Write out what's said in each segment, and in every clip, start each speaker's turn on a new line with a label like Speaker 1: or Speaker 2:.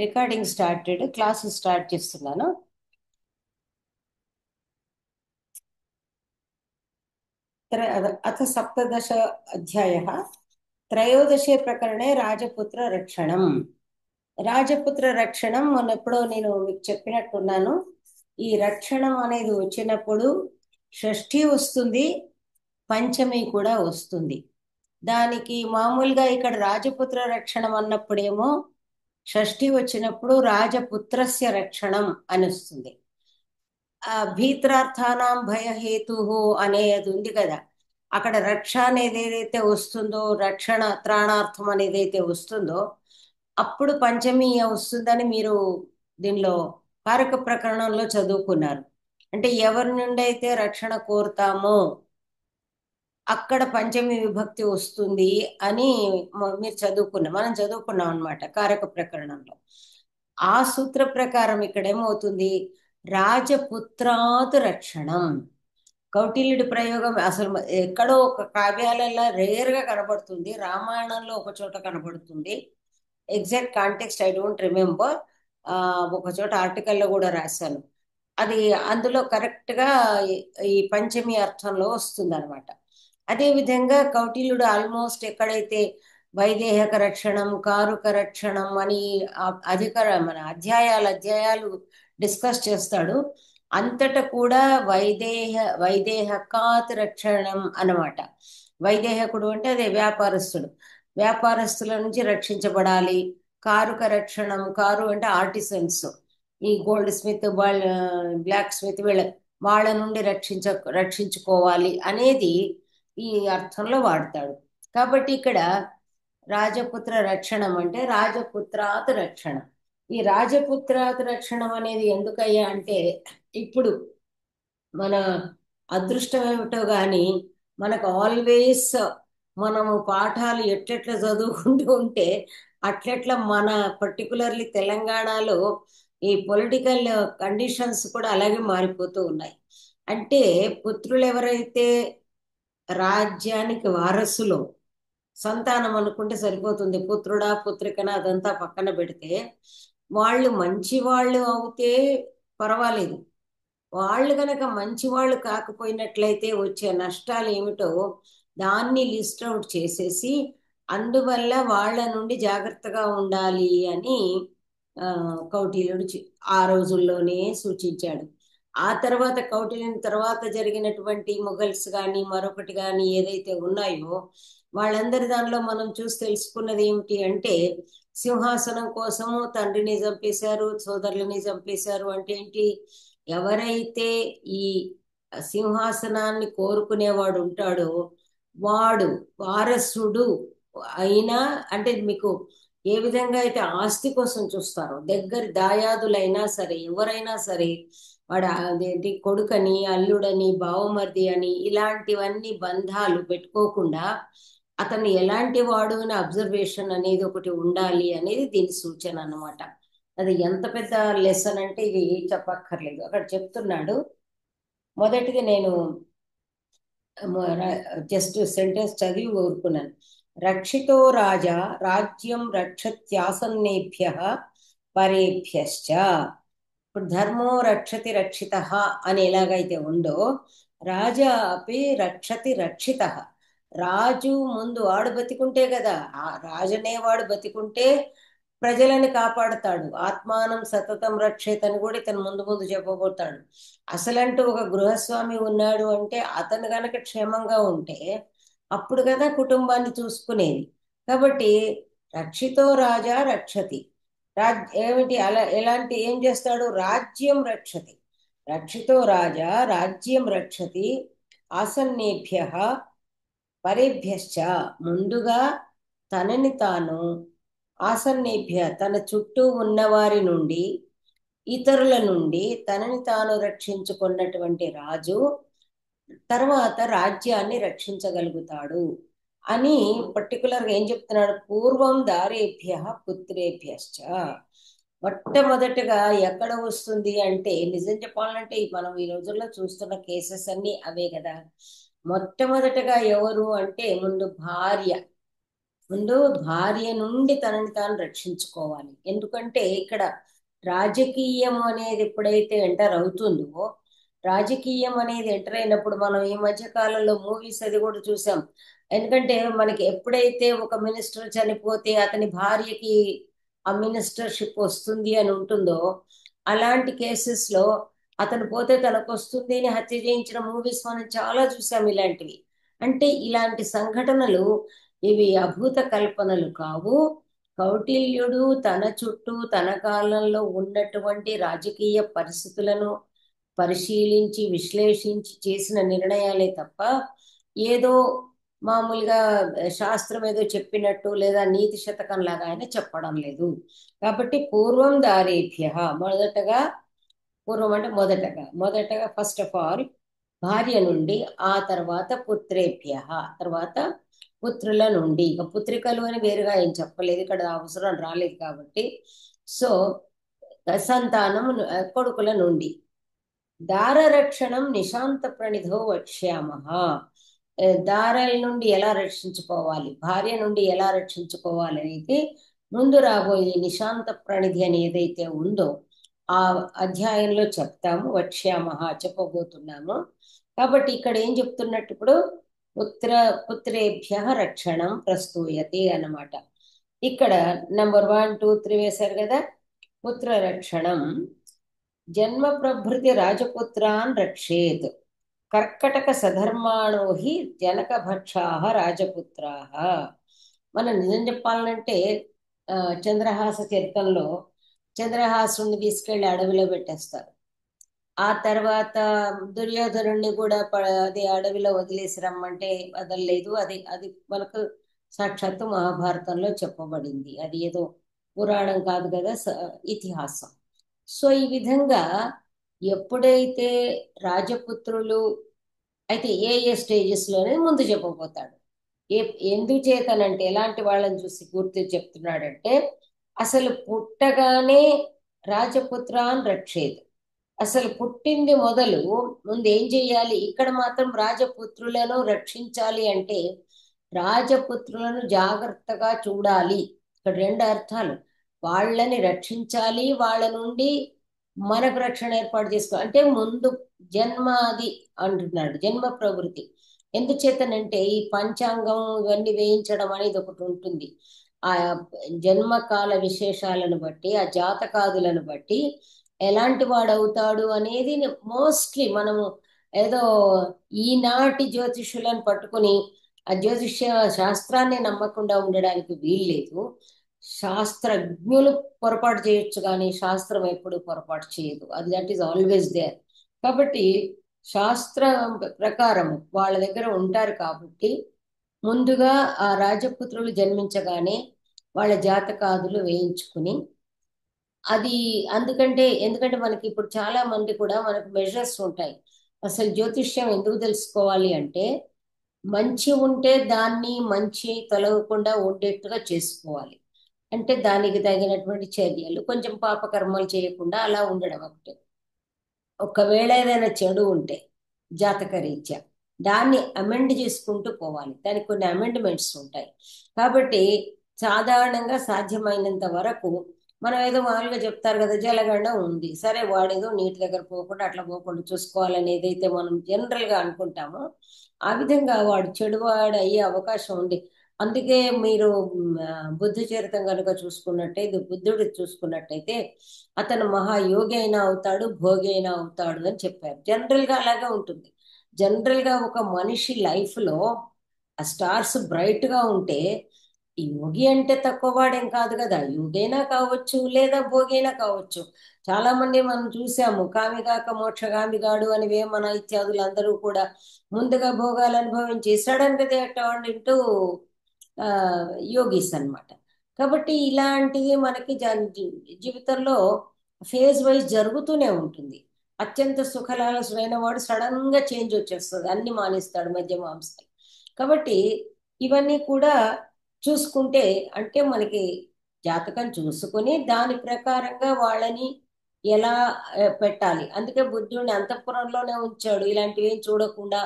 Speaker 1: Recording started, class start చేస్తున్నాను. అథ సప్తదశ అధ్యాయः. త్రయోదశే ప్రకరణే రాజపుత్ర రక్షణం. రాజపుత్ర రక్షణం మొన్న ఎప్పుడో నేను మీకు చెప్పినట్టున్నాను. ఈ రక్షణం అనేది వచ్చినప్పుడు షష్ఠి వస్తుంది, పంచమి కూడా వస్తుంది. దానికి మామూలుగా ఇక్కడ రాజపుత్ర రక్షణం అన్నప్పుడేమో షష్ఠి వచ్చినప్పుడు రాజపుత్రస్య రక్షణం అని వస్తుంది. భీత్రార్థానాం భయహేతు అనేది ఉంది కదా, అక్కడ రక్ష అనేది ఏదైతే వస్తుందో, రక్షణ త్రాణార్థం అనేది అయితే వస్తుందో, అప్పుడు పంచమి వస్తుందని మీరు దీనిలో కారక ప్రకరణంలో చదువుకున్నారు. అంటే ఎవరి నుండి అయితే రక్షణ కోరుతామో అక్కడ పంచమి విభక్తి వస్తుంది అని మీరు మనం చదువుకున్నాం అనమాట కారక ప్రకరణంలో. ఆ సూత్ర ప్రకారం ఇక్కడ ఏమవుతుంది, రాజపుత్రాత్ రక్షణం. కౌటిల్యుడి ప్రయోగం అసలు ఎక్కడో ఒక కావ్యాలలో రేర్గా కనబడుతుంది, రామాయణంలో ఒక చోట కనబడుతుంది. Exact context I don't remember. ఒక చోట ఆర్టికల్లో కూడా రాశాను. అది అందులో కరెక్ట్గా ఈ పంచమి అర్థంలో వస్తుంది అనమాట. అదేవిధంగా కౌటిల్యుడు ఆల్మోస్ట్ ఎక్కడైతే వైదేహక రక్షణం, కారుక రక్షణం అని మన అధ్యాయాలు డిస్కస్ చేస్తాడు. అంతటా కూడా వైదేహకాత్ రక్షణం అన్నమాట. వైదేహకుడు అంటే అదే వ్యాపారస్తుడు, వ్యాపారస్తుల నుంచి రక్షించబడాలి. కారుక రక్షణం, కారు అంటే ఆర్టిసన్స్, ఈ గోల్డ్ స్మిత్, బ్లాక్ స్మిత్, వాళ్ళ నుండి రక్షించుకోవాలి అనేది ఈ అర్థంలో వాడతాడు. కాబట్టి ఇక్కడ రాజపుత్ర రక్షణం అంటే రాజపుత్రాత్ రక్షణం. ఈ రాజపుత్రాత్ రక్షణం అనేది ఎందుకయ్యా అంటే, ఇప్పుడు మన అదృష్టం ఏమిటో కానీ మనకు ఆల్వేస్ మనము పాఠాలు ఎట్లెట్లా చదువుకుంటూ ఉంటే అట్లెట్లా మన పర్టికులర్లీ తెలంగాణలో ఈ పొలిటికల్ కండిషన్స్ కూడా అలాగే మారిపోతూ ఉన్నాయి. అంటే పుత్రులు ఎవరైతే రాజ్యానికి వారసులో, సంతానం అనుకుంటే సరిపోతుంది, పుత్రుడా పుత్రికనా అదంతా పక్కన పెడితే, వాళ్ళు మంచి వాళ్ళు అవుతే పర్వాలేదు. వాళ్ళు గనక మంచి వాళ్ళు కాకపోయినట్లయితే వచ్చే నష్టాలు ఏమిటో దాన్ని లిస్ట్ అవుట్ చేసేసి, అందువల్ల వాళ్ళ నుండి జాగ్రత్తగా ఉండాలి అని కౌటిల్యుడు ఆ రోజుల్లోనే సూచించాడు. ఆ తర్వాత కౌటిల్యుని తర్వాత జరిగినటువంటి మొఘల్స్ కానీ మరొకటి కానీ ఏదైతే ఉన్నాయో వాళ్ళందరి దానిలో మనం చూసి తెలుసుకున్నది ఏమిటి అంటే, సింహాసనం కోసము తండ్రిని చంపేశారు, సోదరులని చంపేశారు. అంటే ఏంటి, ఎవరైతే ఈ సింహాసనాన్ని కోరుకునేవాడు ఉంటాడో వాడు వారసుడు అయినా, అంటే మీకు ఏ విధంగా అయితే ఆస్తి కోసం చూస్తారో, దగ్గరి దాయాదులైనా సరే ఎవరైనా సరే, వాడు అదేంటి కొడుకని, అల్లుడని, బావమరిది అని ఇలాంటివన్నీ బంధాలు పెట్టుకోకుండా అతను ఎలాంటి వాడు అని అబ్జర్వేషన్ అనేది ఒకటి ఉండాలి అనేది దీని సూచన అన్నమాట. అది ఎంత పెద్ద లెసన్ అంటే ఇది చెప్పక్కర్లేదు, అక్కడ చెప్తున్నాడు. మొదటిగా నేను జస్ట్ సెంటెన్స్ చదివి ఊరుకున్నాను. రక్షితో రాజా రాజ్యం రక్షత్యాసన్నేభ్య పరేభ్యశ్చ. ఇప్పుడు ధర్మో రక్షతి రక్షిత అని ఎలాగైతే ఉందో, రాజా అపి రక్షతి రక్షిత. రాజు ముందు వాడు బతికుంటే కదా, ఆ రాజునే వాడు బతికుంటే ప్రజలని కాపాడుతాడు. ఆత్మానం సతతం రక్షేత్ అని కూడా ఇతను ముందు ముందు చెప్పబోతాడు. అసలంటూ ఒక గృహస్వామి ఉన్నాడు అంటే అతను గనక క్షేమంగా ఉంటే అప్పుడు కదా కుటుంబాన్ని చూసుకునేది. కాబట్టి రక్షితో రాజా రక్షతి. ఏమిటి అలా ఎలాంటి ఏం చేస్తాడు, రాజ్యం రక్షతి. రక్షితో రాజా రాజ్యం రక్షతి ఆసన్నేభ్య పరేభ్యశ్చ. ముందుగా తనని తాను, ఆసన్నేభ్య తన చుట్టూ ఉన్నవారి నుండి, ఇతరుల నుండి తనని తాను రక్షించుకున్నటువంటి రాజు తర్వాత రాజ్యాన్ని రక్షించగలుగుతాడు అని పర్టికులర్గా ఏం చెప్తున్నాడు, పూర్వం దారేభ్య పుత్రేభ్యశ్చ. మొట్టమొదటిగా ఎక్కడ వస్తుంది అంటే, నిజం చెప్పాలంటే మనం ఈ రోజుల్లో చూస్తున్న కేసెస్ అన్ని అవే కదా. మొట్టమొదటిగా ఎవరు అంటే ముందు భార్య, ముందు భార్య నుండి తనని తాను రక్షించుకోవాలి. ఎందుకంటే ఇక్కడ రాజకీయం అనేది ఎప్పుడైతే ఎంటర్ అవుతుందో, రాజకీయం అనేది ఎంటర్ అయినప్పుడు మనం ఈ మధ్య కాలంలో మూవీస్ అది కూడా చూసాం. ఎందుకంటే మనకి ఎప్పుడైతే ఒక మినిస్టర్ చనిపోతే అతని భార్యకి ఆ మినిస్టర్షిప్ వస్తుంది అని ఉంటుందో, అలాంటి కేసెస్ లో అతను పోతే తనకు వస్తుంది అని హత్య చేయించిన మూవీస్ మనం చాలా చూసాం ఇలాంటివి. అంటే ఇలాంటి సంఘటనలు ఇవి అభూత కల్పనలు కావు. కౌటిల్యుడు తన చుట్టూ తన కాలంలో ఉన్నటువంటి రాజకీయ పరిస్థితులను పరిశీలించి విశ్లేషించి చేసిన నిర్ణయాలే తప్ప ఏదో మామూలుగా శాస్త్రం ఏదో చెప్పినట్టు లేదా నీతి శతకం లాగా ఆయన చెప్పడం లేదు. కాబట్టి పూర్వం దారేభ్య, మొదటగా పూర్వం అంటే మొదటగా ఫస్ట్ ఆఫ్ ఆల్ భార్య నుండి, ఆ తర్వాత పుత్రేభ్య, తర్వాత పుత్రుల నుండి. ఇక పుత్రికలు అని వేరుగా ఏం చెప్పలేదు, ఇక్కడ అవసరం రాలేదు కాబట్టి. సో సంతానం కొడుకుల నుండి. దారరక్షణం నిశాంత ప్రణిధో వక్ష్యామ. దారాల నుండి ఎలా రక్షించుకోవాలి, భార్య నుండి ఎలా రక్షించుకోవాలి అనేది ముందు రాబోయే నిశాంత ప్రణిధి అని ఏదైతే ఉందో ఆ అధ్యాయంలో చెప్తాము. వక్ష్యామ చెప్పబోతున్నాము. కాబట్టి ఇక్కడ ఏం చెప్తున్నట్టు ఇప్పుడు పుత్రేభ్య రక్షణం ప్రస్తూయతే అన్నమాట. ఇక్కడ నెంబర్ 1, 2, 3 వేశారు కదా. పుత్ర రక్షణం. జన్మ ప్రభృతి రాజపుత్రాన్ రక్షేత్. కర్కటక సధర్మాణో హి జనక భక్షాహ రాజపుత్రాహ. మనం నిజం చెప్పాలంటే చంద్రహాస చరిత్రలో చంద్రహాసుని తీసుకెళ్లి అడవిలో పెట్టేస్తారు. ఆ తర్వాత దుర్యోధనుడిని కూడా అది అడవిలో వదిలేసి రమ్మంటే వదలలేదు. అది అది మనకు సాక్షాత్తు మహాభారతంలో చెప్పబడింది. అది ఏదో పురాణం కాదు కదా, ఇతిహాసం. సో ఈ విధంగా ఎప్పుడైతే రాజపుత్రులు అయితే ఏ ఏ స్టేజెస్లోనే ముందు చెప్పబోతాడు. ఎందుచేతనంటే ఎలాంటి వాళ్ళని చూసి పూర్తి చెప్తున్నాడంటే, అసలు పుట్టగానే రాజపుత్రాన్ రక్షేది. అసలు పుట్టింది మొదలు ముందు ఏం చెయ్యాలి, ఇక్కడ మాత్రం రాజపుత్రులను రక్షించాలి అంటే రాజపుత్రులను జాగ్రత్తగా చూడాలి. ఇక్కడ 2 అర్థాలు. వాళ్ళని రక్షించాలి, వాళ్ళ నుండి మనకు రక్షణ ఏర్పాటు చేసుకో అంటే ముందు జన్మ అది అంటున్నాడు, జన్మ ప్రవృత్తి. ఎందుచేతనంటే ఈ పంచాంగం ఇవన్నీ వేయించడం అనేది ఒకటి ఉంటుంది. ఆ జన్మకాల విశేషాలను బట్టి, ఆ జాతకాదులను బట్టి ఎలాంటి వాడు అవుతాడు అనేది మోస్ట్లీ మనము ఏదో ఈనాటి జ్యోతిష్యులను పట్టుకుని ఆ జ్యోతిష్య శాస్త్రాన్ని నమ్మకుండా ఉండడానికి వీల్లేదు. శాస్త్రజ్ఞులు పొరపాటు చేయొచ్చు కానీ శాస్త్రం ఎప్పుడు పొరపాటు చేయదు. అది దట్ ఈస్ ఆల్వేస్ దేర్. కాబట్టి శాస్త్ర ప్రకారం వాళ్ళ దగ్గర ఉంటారు కాబట్టి ముందుగా ఆ రాజపుత్రులు జన్మించగానే వాళ్ళ జాతకాదులు వేయించుకుని అది ఎందుకంటే మనకి ఇప్పుడు చాలా మంది కూడా మనకు మెజర్స్ ఉంటాయి. అసలు జ్యోతిష్యం ఎందుకు తెలుసుకోవాలి అంటే మంచి ఉంటే దాన్ని మంచి తొలగకుండా ఉండేట్టుగా చేసుకోవాలి. అంటే దానికి తగినటువంటి చర్యలు, కొంచెం పాపకర్మలు చేయకుండా అలా ఉండడం ఒకటి. ఒకవేళ ఏదైనా చెడు ఉంటే జాతకరీత్యా దాన్ని అమెండ్ చేసుకుంటూ పోవాలి. దానికి కొన్ని అమెండ్మెంట్స్ ఉంటాయి. కాబట్టి సాధారణంగా సాధ్యమైనంత వరకు మనం ఏదో మామూలుగా చెప్తారు కదా, జలగండం ఉంది సరే వాడేదో నీటి దగ్గర పోకుండా అట్లా పోకుండా చూసుకోవాలని ఏదైతే మనం జనరల్ గా అనుకుంటామో ఆ విధంగా వాడు చెడువాడు అయ్యే అవకాశం ఉంది. అందుకే మీరు బుద్ధ చరితం కనుక చూసుకున్నట్టయితే, బుద్ధుడు చూసుకున్నట్టయితే అతను మహాయోగి అయినా అవుతాడు, భోగి అయినా అవుతాడు అని చెప్పారు. జనరల్ గా అలాగే ఉంటుంది. జనరల్ గా ఒక మనిషి లైఫ్ లో ఆ స్టార్స్ బ్రైట్ గా ఉంటే ఈ యోగి అంటే తక్కువ వాడేం కాదు కదా, యోగైనా కావచ్చు లేదా భోగైనా కావచ్చు. చాలా మంది మనం చూసాము, కామిగాక మోక్షగామిగాడు అని వేమన ఇత్యాదులు అందరూ కూడా ముందుగా భోగాలు అనుభవించి సడన్ గా దే టర్న్ ఇంటూ యోగీస్ అన్నమాట. కాబట్టి ఇలాంటివి మనకి జీవితంలో ఫేజ్ వైజ్ జరుగుతూనే ఉంటుంది. అత్యంత సుఖలాలసుడైన వాడు సడన్ గా చేంజ్ వచ్చేస్తుంది, అన్ని మానేస్తాడు మద్య మాంసాలు. కాబట్టి ఇవన్నీ కూడా చూసుకుంటే అంటే మనకి జాతకం చూసుకుని దాని ప్రకారంగా వాళ్ళని ఎలా పెట్టాలి. అందుకే బుద్ధుడిని అంతఃపురంలోనే ఉంచాడు, ఇలాంటివి ఏం చూడకుండా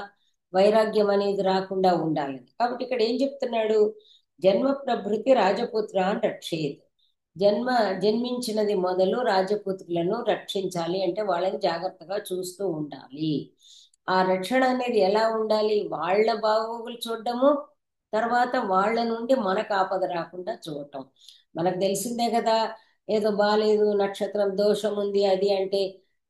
Speaker 1: వైరాగ్యం అనేది రాకుండా ఉండాలని. కాబట్టి ఇక్కడ ఏం చెప్తున్నాడు, జన్మ ప్రభృతి రాజపుత్రాన్ రక్షేత్. జన్మ జన్మించినది మొదలు రాజపుత్రులను రక్షించాలి అంటే వాళ్ళని జాగ్రత్తగా చూస్తూ ఉండాలి. ఆ రక్షణ అనేది ఎలా ఉండాలి? వాళ్ళ బాగోగులు చూడడము, తర్వాత వాళ్ళ నుండి మనకు ఆపద రాకుండా చూడటం. మనకు తెలిసిందే కదా, ఏదో బాలేదు, నక్షత్రం దోషం ఉంది అది అంటే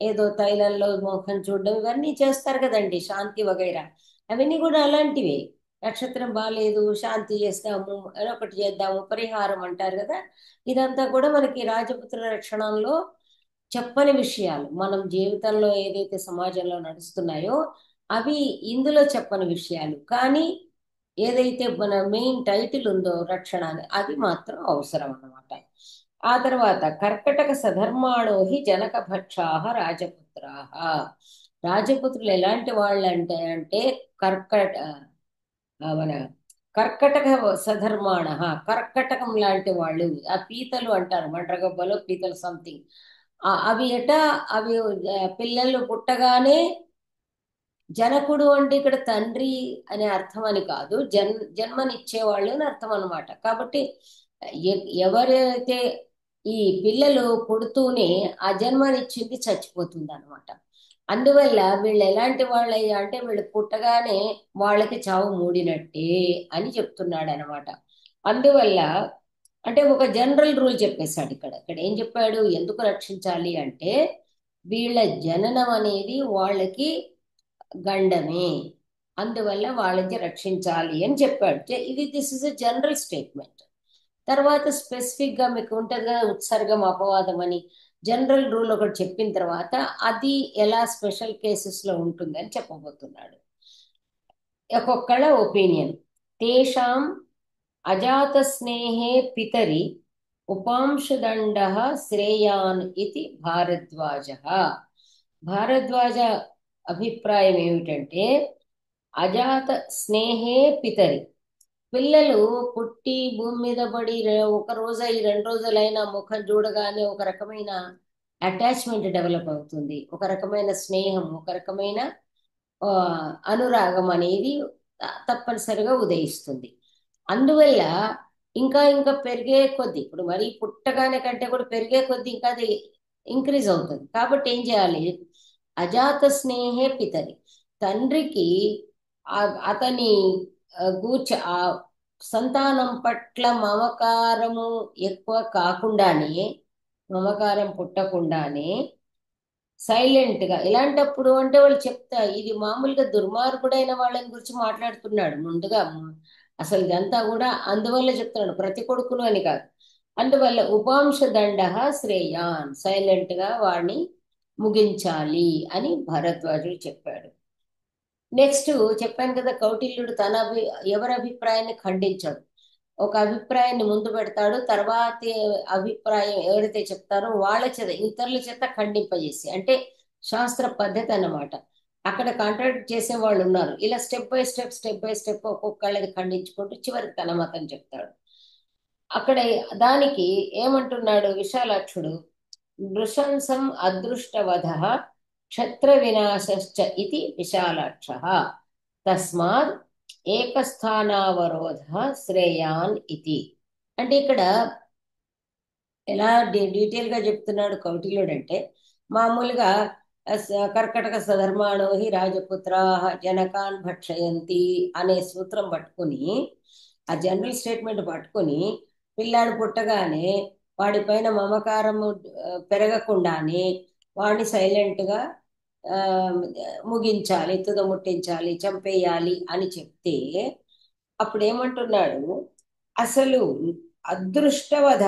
Speaker 1: ఏదో తైలంలో ముఖం చూడడం ఇవన్నీ చేస్తారు కదండి, శాంతి వగైరా. అవన్నీ కూడా అలాంటివి. నక్షత్రం బాలేదు, శాంతి చేస్తాము, ఒకటి చేద్దాము, పరిహారం అంటారు కదా. ఇదంతా కూడా మనకి రాజపుత్ర రక్షణంలో చెప్పని విషయాలు. మనం జీవితంలో ఏదైతే సమాజంలో నడుస్తున్నాయో అవి ఇందులో చెప్పని విషయాలు. కానీ ఏదైతే మన మెయిన్ టైటిల్ ఉందో రక్షణ అని, అది మాత్రం అవసరం అన్నమాట. ఆ తర్వాత కర్కటక సధర్మాణో హి జనక భక్షాహ రాజపుత్రాహ. రాజపుత్రులు ఎలాంటి వాళ్ళు అంటే కర్కట మన కర్కటక సధర్మాణ, కర్కటకం లాంటి వాళ్ళు. ఆ పీతలు అంటారు, మండ్రగబ్బలో పీతలు సంథింగ్. అవి అవి పిల్లలు పుట్టగానే, జనకుడు అంటే ఇక్కడ తండ్రి అనే అర్థం అని కాదు, జన్మనిచ్చేవాళ్ళు అని అర్థం అనమాట. కాబట్టి ఎవరైతే ఈ పిల్లలు పుడుతూనే ఆ జన్మనిచ్చింది చచ్చిపోతుంది అనమాట. అందువల్ల వీళ్ళు ఎలాంటి వాళ్ళయ్యా అంటే వీళ్ళు పుట్టగానే వాళ్ళకి చావు మూడినట్టే అని చెప్తున్నాడు అనమాట. అందువల్ల అంటే ఒక జనరల్ రూల్ చెప్పేశాడు ఇక్కడ. ఇక్కడ ఏం చెప్పాడు, ఎందుకు రక్షించాలి అంటే వీళ్ళ జననం అనేది వాళ్ళకి గండమే, అందువల్ల వాళ్ళకి రక్షించాలి అని చెప్పాడు. This is a general statement. తర్వాత స్పెసిఫిక్ గా మీకు ఉంటుంది కదా ఉత్సర్గం అపవాదం అని, జనరల్ రూల్ ఒకటి చెప్పిన తర్వాత అది ఎలా స్పెషల్ కేసెస్ లో ఉంటుంది అని చెప్పబోతున్నాడు. ఒక్కొక్కళ్ళ ఒపీనియన్. తేషాం అజాత స్నేహే పితరి ఉపాంశదండ శ్రేయాన్ ఇది భారద్వాజ. భారద్వాజ అభిప్రాయం ఏమిటంటే అజాత స్నేహే పితరి, పిల్లలు పుట్టి భూమి మీద పడి ఒక రోజు ఈ 2 రోజులైనా ముఖం చూడగానే ఒక రకమైన అటాచ్మెంట్ డెవలప్ అవుతుంది, ఒక రకమైన స్నేహం, ఒక రకమైన ఆ, అనురాగం అనేది తప్పనిసరిగా ఉదయిస్తుంది. అందువల్ల ఇంకా ఇంకా పెరిగే కొద్దీ, ఇప్పుడు మరి పుట్టగానే కంటే కూడా పెరిగే కొద్దీ ఇంకా అది ఇంక్రీజ్ అవుతుంది. కాబట్టి ఏం చేయాలి, అజాత స్నేహే పితరి, తండ్రికి అతని ఆ సంతానం పట్ల మమకారము ఎక్కువ కాకుండానే, మమకారం పుట్టకుండానే సైలెంట్ గా, ఇలాంటప్పుడు అంటే వాళ్ళు చెప్తా, ఇది మామూలుగా దుర్మార్గుడైన వాళ్ళని గురించి మాట్లాడుతున్నాడు ముందుగా. అసలు ఇదంతా కూడా అందువల్ల చెప్తున్నాడు, ప్రతి కొడుకును అని కాదు. అందువల్ల ఉపాంశ దండ శ్రేయాన్, సైలెంట్ గా వాడిని ముగించాలి అని భరద్వాజుడు చెప్పాడు. నెక్స్ట్ చెప్పాను కదా, కౌటిల్యుడు ఎవరి అభిప్రాయాన్ని ఖండించాడు. ఒక అభిప్రాయాన్ని ముందు పెడతాడు, తర్వాత అభిప్రాయం ఎవరైతే చెప్తారో వాళ్ళ చేత, ఇతరుల చేత ఖండింపజేసి, అంటే శాస్త్ర పద్ధతి అన్నమాట. అక్కడ కాంట్రాడిక్ట్ చేసే వాళ్ళు ఉన్నారు, ఇలా స్టెప్ బై స్టెప్ ఒక్కొక్కళ్ళది ఖండించుకుంటూ చివరికి తన మతం చెప్తాడు. అక్కడ దానికి ఏమంటున్నాడు విశాలాక్షుడు, నృశంసం అదృష్టవధ క్షత్ర వినాశశ్చ ఇది విశాలాక్ష, తస్మాత్ ఏకస్థానావరోధ శ్రేయాన్ ఇది. అంటే ఇక్కడ ఎలా డీటెయిల్ గా చెప్తున్నాడు కౌటిల్యుడు అంటే, మామూలుగా కర్కటక సధర్మాణో హి రాజపుత్రా జనకాన్ భక్షయంతి అనే సూత్రం పట్టుకుని, ఆ జనరల్ స్టేట్మెంట్ పట్టుకుని, పిల్లాడు పుట్టగానే వాడిపైన మమకారము పెరగకుండానే వాడిని సైలెంట్ గా ఆ, ముగించాలి, తుదముట్టించాలి, చంపేయాలి అని చెప్తే, అప్పుడు ఏమంటున్నాడు, అసలు అదృష్టవధ,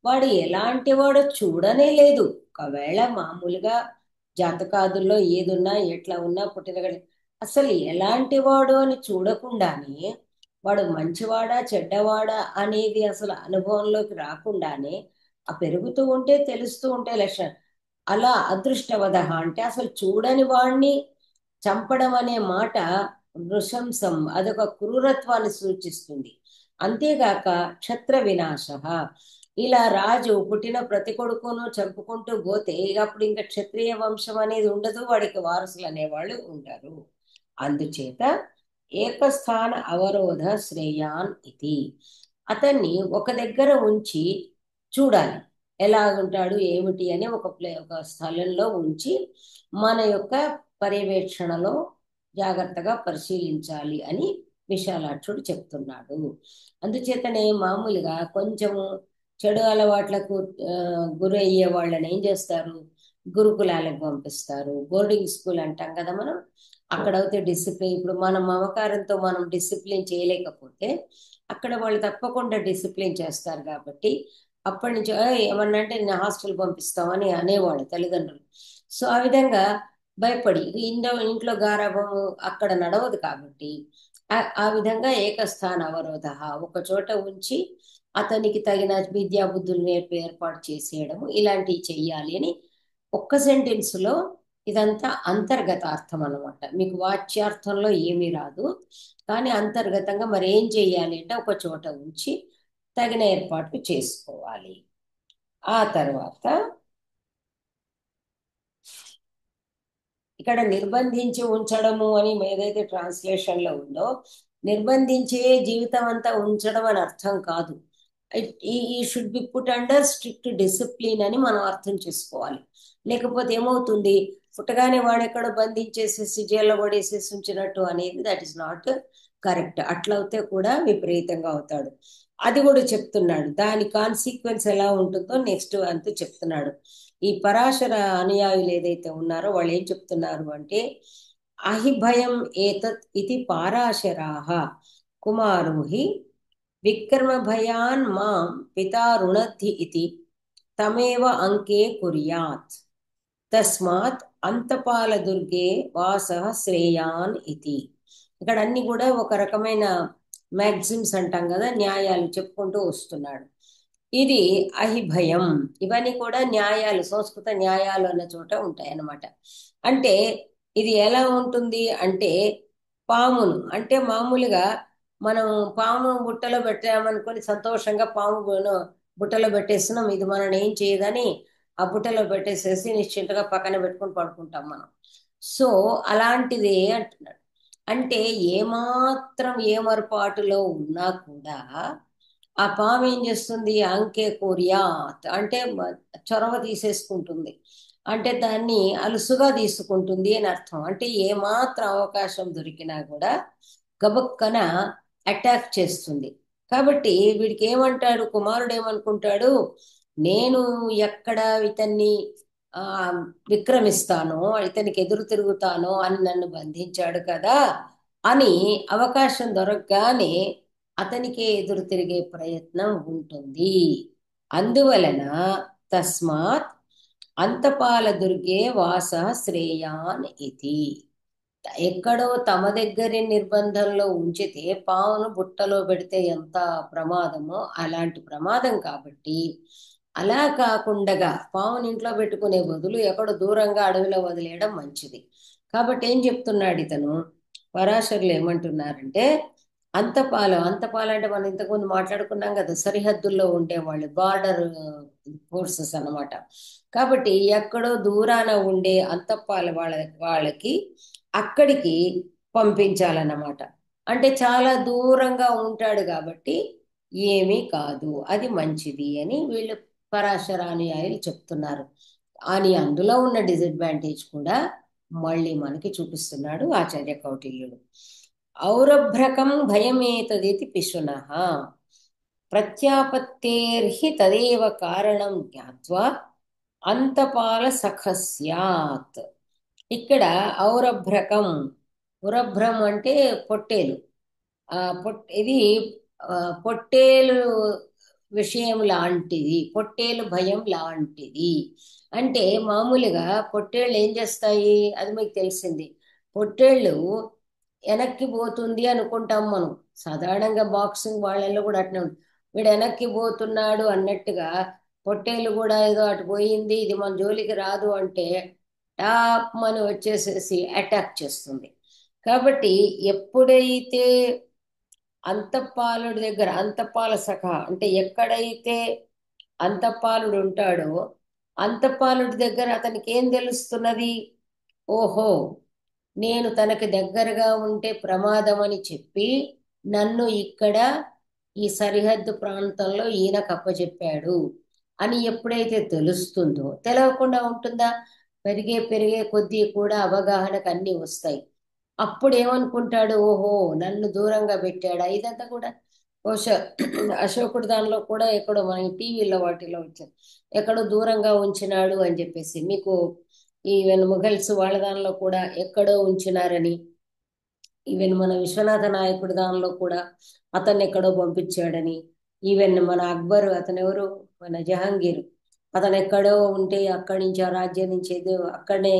Speaker 1: వాడు ఎలాంటి వాడో చూడనే లేదు. ఒకవేళ మామూలుగా జాతకాదుల్లో ఏదున్నా ఎట్లా ఉన్నా పుట్టిన అసలు ఎలాంటి వాడు అని చూడకుండానే, వాడు మంచివాడా చెడ్డవాడా అనేది అసలు అనుభవంలోకి రాకుండానే ఆ పెరుగుతూ ఉంటే తెలుస్తూ ఉంటే లక్షణం. అలా అదృష్టవధ అంటే అసలు చూడని వాణ్ణి చంపడం అనే మాట నృశంసం, అదొక క్రూరత్వాన్ని సూచిస్తుంది. అంతేగాక క్షత్ర వినాశ, ఇలా రాజు పుట్టిన ప్రతి కొడుకును చంపుకుంటూ పోతే ఇక అప్పుడు ఇంకా క్షత్రియ వంశం అనేది ఉండదు, వాడికి వారసులు అనేవాళ్ళు ఉంటారు. అందుచేత ఏకస్థాన అవరోధ శ్రేయాన్ ఇది. అతన్ని ఒక దగ్గర ఉంచి చూడాలి, ఎలా ఉంటాడు ఏమిటి అని ఒక స్థలంలో ఉంచి మన యొక్క పర్యవేక్షణలో జాగ్రత్తగా పరిశీలించాలి అని విశాలాక్షుడు చెప్తున్నాడు. అందుచేతనే మామూలుగా కొంచెము చెడు అలవాట్లకు గురయ్యే వాళ్ళని ఏం చేస్తారు, గురుకులాలకు పంపిస్తారు, బోర్డింగ్ స్కూల్ అంటాం కదా మనం. అక్కడైతే డిసిప్లిన్, ఇప్పుడు మన మమకారంతో మనం డిసిప్లిన్ చేయలేకపోతే అక్కడ వాళ్ళు తప్పకుండా డిసిప్లిన్ చేస్తారు. కాబట్టి అప్పటి నుంచి ఏమన్నా అంటే నేను హాస్టల్ పంపిస్తామని అనేవాళ్ళు తల్లిదండ్రులు. సో ఆ విధంగా భయపడి ఇంట్లో గారాబము అక్కడ నడవదు కాబట్టి ఆ విధంగా ఏకస్థాన అవరోధ, ఒక చోట ఉంచి అతనికి తగిన విద్యా బుద్ధులు నేర్పి ఏర్పాటు చేసేయడము ఇలాంటివి చెయ్యాలి అని ఒక్క సెంటెన్స్ లో ఇదంతా అంతర్గత అర్థం అన్నమాట. మీకు వాచ్యార్థంలో ఏమీ రాదు, కానీ అంతర్గతంగా మరి ఏం చెయ్యాలి అంటే ఒక చోట ఉంచి తగిన ఏర్పాట్లు చేసుకోవాలి. ఆ తర్వాత ఇక్కడ నిర్బంధించి ఉంచడము అని ఏదైతే ట్రాన్స్లేషన్ లో ఉందో, నిర్బంధించే జీవితం అంతా ఉంచడం అని అర్థం కాదు. ఈ should be put under strict discipline అని మనం అర్థం చేసుకోవాలి. లేకపోతే ఏమవుతుంది, పుట్టగానే వాడెక్కడో బంధించేసేసి జైల్లో పడేసేసి ఉంచినట్టు అనేది దట్ ఈస్ నాట్ కరెక్ట్. అట్లయితే కూడా విపరీతంగా అవుతాడు. అది కూడా చెప్తున్నాడు, దాని కాన్సిక్వెన్స్ ఎలా ఉంటుందో నెక్స్ట్ అంతా చెప్తున్నాడు. ఈ పరాశర అనుయాయులు ఏదైతే ఉన్నారో వాళ్ళు ఏం చెప్తున్నారు అంటే, అహిభయం ఏతత్ ఇది పారాశరాహ కుమారోహి విక్రమ భయాన్ మాం పితా రుణద్ధి ఇది తమేవ అంకే కుర్యాత్ తస్మాత్ అంతపాల దుర్గే వాస శ్రేయాన్ ఇది. ఇక్కడ అన్ని కూడా ఒక రకమైన మ్యాగ్జిమ్స్ అంటాం కదా, న్యాయాలు చెప్పుకుంటూ వస్తున్నాడు. ఇది అహిభయం, ఇవన్నీ కూడా న్యాయాలు, సంస్కృత న్యాయాలు అన్న చోట ఉంటాయి అన్నమాట. అంటే ఇది ఎలా ఉంటుంది అంటే, పామును అంటే మామూలుగా మనం పాము బుట్టలో పెట్టామనుకొని సంతోషంగా బుట్టలో పెట్టేస్తున్నాం, ఇది మనం ఏం చేయదని ఆ బుట్టలో పెట్టేసేసి నిశ్చింతగా పక్కన పెట్టుకొని పడుకుంటాం మనం. సో అలాంటిది అంటున్నాడు. అంటే ఏమాత్రం ఏమరపాటులో ఉన్నా కూడా ఆ పాము ఏం చేస్తుంది, అంకే కోరియాత్ అంటే చొరవ తీసేసుకుంటుంది, అంటే దాన్ని అలుసుగా తీసుకుంటుంది అని అర్థం. అంటే ఏమాత్రం అవకాశం దొరికినా కూడా గబుక్కన అటాక్ చేస్తుంది. కాబట్టి వీడికి ఏమంటాడు, కుమారుడు ఏమనుకుంటాడు, నేను ఎక్కడ ఇతన్ని ఆ విక్రమిస్తానో, ఇతనికి ఎదురు తిరుగుతానో అని నన్ను బంధించాడు కదా అని అవకాశం దొరకగానే అతనికే ఎదురు తిరిగే ప్రయత్నం ఉంటుంది. అందువలన తస్మాత్ అంతపాల దుర్గే వాస శ్రేయాన్ ఇది. ఎక్కడో తమ దగ్గరే నిర్బంధంలో ఉంచితే పావును బుట్టలో పెడితే ఎంత ప్రమాదమో అలాంటి ప్రమాదం. కాబట్టి అలా కాకుండా పావుని ఇంట్లో పెట్టుకునే బదులు ఎక్కడో దూరంగా అడవిలో వదిలేయడం మంచిది. కాబట్టి ఏం చెప్తున్నాడు ఇతను, పరాశరులు ఏమంటున్నారంటే, అంతపాలు అంటే మనం ఇంతకుముందు మాట్లాడుకున్నాం కదా, సరిహద్దుల్లో ఉండేవాళ్ళు, బార్డర్ ఫోర్సెస్ అన్నమాట. కాబట్టి ఎక్కడో దూరాన ఉండే అంతపాల వాళ్ళకి అక్కడికి పంపించాలన్నమాట. అంటే చాలా దూరంగా ఉంటాడు కాబట్టి ఏమీ కాదు, అది మంచిది అని వీళ్ళు పరాశరానుయాయులు చెప్తున్నారు. అని అందులో ఉన్న డిసడ్వాంటేజ్ కూడా మళ్ళీ మనకి చూపిస్తున్నాడు ఆచార్య కౌటిల్యుడు. ఔరభ్రకం భయమేతదితి పిశునః ప్రత్యాపత్తేర్హి తదేవ కారణం జ్ఞాత్వా అంతపాల సఖస్యాత్. ఇక్కడ ఔరభ్రకం, ఉరభ్రం అంటే పొట్టేలు. ఇది పొట్టేలు విషయం లాంటిది, పొట్టేలు భయం లాంటిది. అంటే మామూలుగా పొట్టేళ్ళు ఏం చేస్తాయి, అది మీకు తెలిసింది. పొట్టేళ్ళు వెనక్కి పోతుంది అనుకుంటాం మనం, సాధారణంగా బాక్సింగ్ వాళ్ళల్లో కూడా అట్నే ఉంది. వీడు వెనక్కి పోతున్నాడు అన్నట్టుగా పొట్టేలు కూడా ఏదో అటు పోయింది, ఇది మన జోలికి రాదు అంటే టాప్ అని వచ్చేసేసి అటాక్ చేస్తుంది. కాబట్టి ఎప్పుడైతే అంతఃపాలుడి దగ్గర, అంతఃపాల సఖ అంటే ఎక్కడైతే అంతఃపాలుడు ఉంటాడో అంతఃపాలుడి దగ్గర అతనికి ఏం తెలుస్తున్నది, ఓహో నేను తనకి దగ్గరగా ఉంటే ప్రమాదం అని చెప్పి నన్ను ఇక్కడ ఈ సరిహద్దు ప్రాంతంలో ఈయన కప్పచెప్పాడు అని ఎప్పుడైతే తెలుస్తుందో, తెలవకుండా ఉంటుందా? పెరిగే పెరిగే కొద్దీ కూడా అవగాహనకు అన్నీ వస్తాయి. అప్పుడు ఏమనుకుంటాడు, ఓహో నన్ను దూరంగా పెట్టాడా, ఇదంతా కూడా బహుశా అశోకుడు దానిలో కూడా ఎక్కడో మన టీవీలో వాటిలో వచ్చాయి, ఎక్కడో దూరంగా ఉంచినాడు అని చెప్పేసి. మీకు ఈవెన్ ముఘల్స్ వాళ్ళ దానిలో కూడా ఎక్కడో ఉంచినారని, ఈవెన్ మన విశ్వనాథ నాయకుడి దానిలో కూడా అతన్ని ఎక్కడో పంపించాడని, ఈవెన్ మన అక్బర్ అతను ఎవరు, మన జహాంగీర్, అతను ఎక్కడో ఉంటే అక్కడి నుంచి ఆ రాజ్యం నుంచి ఏదో అక్కడనే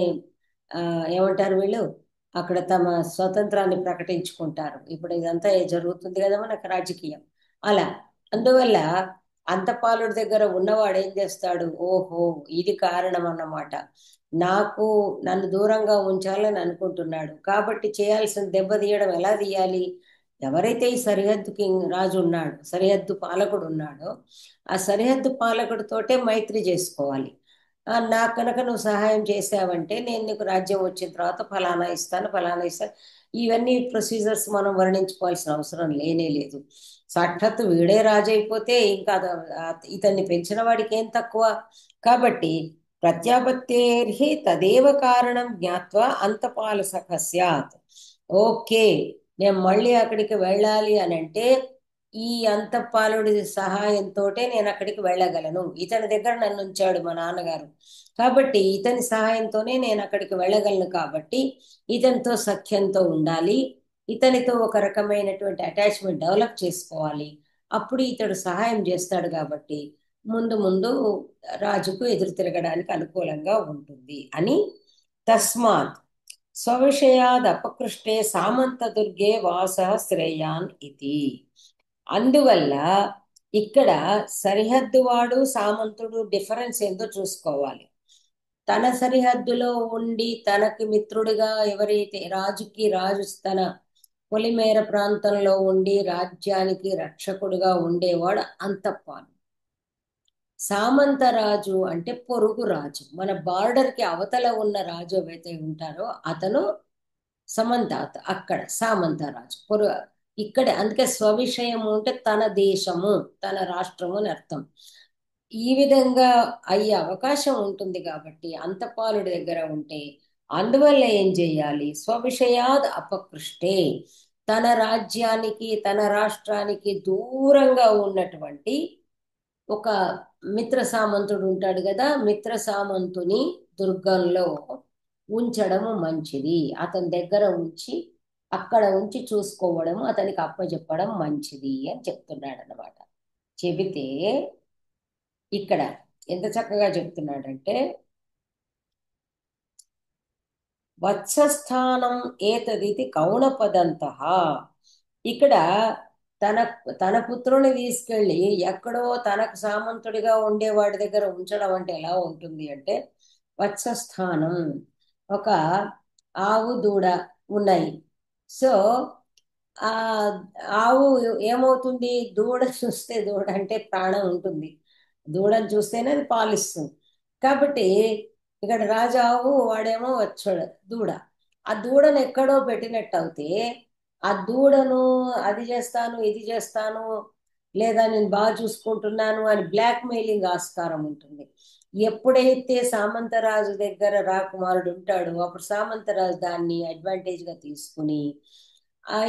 Speaker 1: ఆ ఏమంటారు వీళ్ళు, అక్కడ తమ స్వతంత్రాన్ని ప్రకటించుకుంటారు. ఇప్పుడు ఇదంతా జరుగుతుంది కదా మనకు రాజకీయం అలా. అందువల్ల అంతపాలుడి దగ్గర ఉన్నవాడు ఏం చేస్తాడు, ఓహో ఇది కారణం అన్నమాట, నాకు నన్ను దూరంగా ఉంచాలని అనుకుంటున్నాడు, కాబట్టి చేయాల్సిన దెబ్బ తీయడం ఎలా తీయాలి? ఎవరైతే ఈ సరిహద్దు కింగ్ రాజు ఉన్నాడు, సరిహద్దు పాలకుడు ఉన్నాడో, ఆ సరిహద్దు పాలకుడితోటే మైత్రి చేసుకోవాలి. నాకు కనుక నువ్వు సహాయం చేసావంటే నేను నీకు రాజ్యం వచ్చిన తర్వాత ఫలానా ఇస్తాను, ఫలానా ఇస్తాను. ఇవన్నీ ప్రొసీజర్స్ మనం వర్ణించుకోవాల్సిన అవసరం లేనే లేదు. సాక్షాత్తు వీడే రాజు అయిపోతే ఇంకా ఇతన్ని పెంచిన వాడికి ఏం తక్కువ. కాబట్టి ప్రత్యాపత్తేర్హి తదేవ కారణం జ్ఞాత్వా అంతపాలసఖ స్యాత్. ఓకే, నేను మళ్ళీ అక్కడికి వెళ్ళాలి అని అంటే ఈ అంతఃపాలుడి సహాయంతో నేను అక్కడికి వెళ్ళగలను. ఇతని దగ్గర నన్ను ఉంచాడు మా నాన్నగారు, కాబట్టి ఇతని సహాయంతోనే నేను అక్కడికి వెళ్ళగలను. కాబట్టి ఇతనితో సఖ్యంతో ఉండాలి, ఇతనితో ఒక రకమైనటువంటి అటాచ్మెంట్ డెవలప్ చేసుకోవాలి. అప్పుడు ఇతడు సహాయం చేస్తాడు కాబట్టి ముందు ముందు రాజుకు ఎదురు తిరగడానికి అనుకూలంగా ఉంటుంది అని. తస్మాత్ స్వవిషయాద్ అపకృష్టే సామంత దుర్గే వాస శ్రేయాన్ ఇది. అందువల్ల ఇక్కడ సరిహద్దు వాడు సామంతుడు డిఫరెన్స్ ఏందో చూసుకోవాలి. తన సరిహద్దులో ఉండి తనకి మిత్రుడిగా ఎవరైతే రాజుకి రాజు తన పొలిమేర ప్రాంతంలో ఉండి రాజ్యానికి రక్షకుడుగా ఉండేవాడు అంతఃపాలు. సామంతరాజు అంటే పొరుగు రాజు, మన బార్డర్కి అవతల ఉన్న రాజు ఎవరైతే ఉంటారో అతను సమంతాత. అక్కడ సామంతరాజు ఇక్కడ అందుకే స్వవిషయము అంటే తన దేశము, తన రాష్ట్రము అని అర్థం. ఈ విధంగా అయ్యే అవకాశం ఉంటుంది కాబట్టి అంతపాలుడి దగ్గర ఉంటే, అందువల్ల ఏం చేయాలి, స్వవిషయాద్ అపకృష్టే, తన రాజ్యానికి తన రాష్ట్రానికి దూరంగా ఉన్నటువంటి ఒక మిత్ర సామంతుడు ఉంటాడు కదా, మిత్ర సామంతుని దుర్గంలో ఉంచడము మంచిది. అతని దగ్గర ఉంచి అక్కడ ఉంచి చూసుకోవడం, అతనికి అప్పచెప్పడం మంచిది అని చెప్తున్నాడు అన్నమాట. చెబితే ఇక్కడ ఎంత చక్కగా చెప్తున్నాడంటే, వత్సస్థానం ఏతదితి కౌణపదంత. ఇక్కడ తన తన పుత్రుని తీసుకెళ్ళి ఎక్కడో తనకు సామంతుడిగా ఉండేవాడి దగ్గర ఉంచడం అంటే ఎలా ఉంటుంది అంటే, వత్సస్థానం ఒక ఆవు దూడ ఉన్నాయి. సో ఆ ఆవు ఏమవుతుంది, దూడ చూస్తే, దూడ అంటే ప్రాణం ఉంటుంది, దూడను చూస్తేనే అది పాలిస్తుంది. కాబట్టి ఇక్కడ రాజు ఆవు, వాడేమో వచ్చాడు దూడ. ఆ దూడను ఎక్కడో పెట్టినట్టు అవుతే ఆ దూడను అది చేస్తాను ఇది చేస్తాను, లేదా నేను బాగా చూసుకుంటున్నాను అని బ్లాక్ మెయిలింగ్ ఆస్కారం ఉంటుంది. ఎప్పుడైతే సామంతరాజు దగ్గర రాకుమారుడు ఉంటాడో అప్పుడు సామంతరాజు దాన్ని అడ్వాంటేజ్ గా తీసుకుని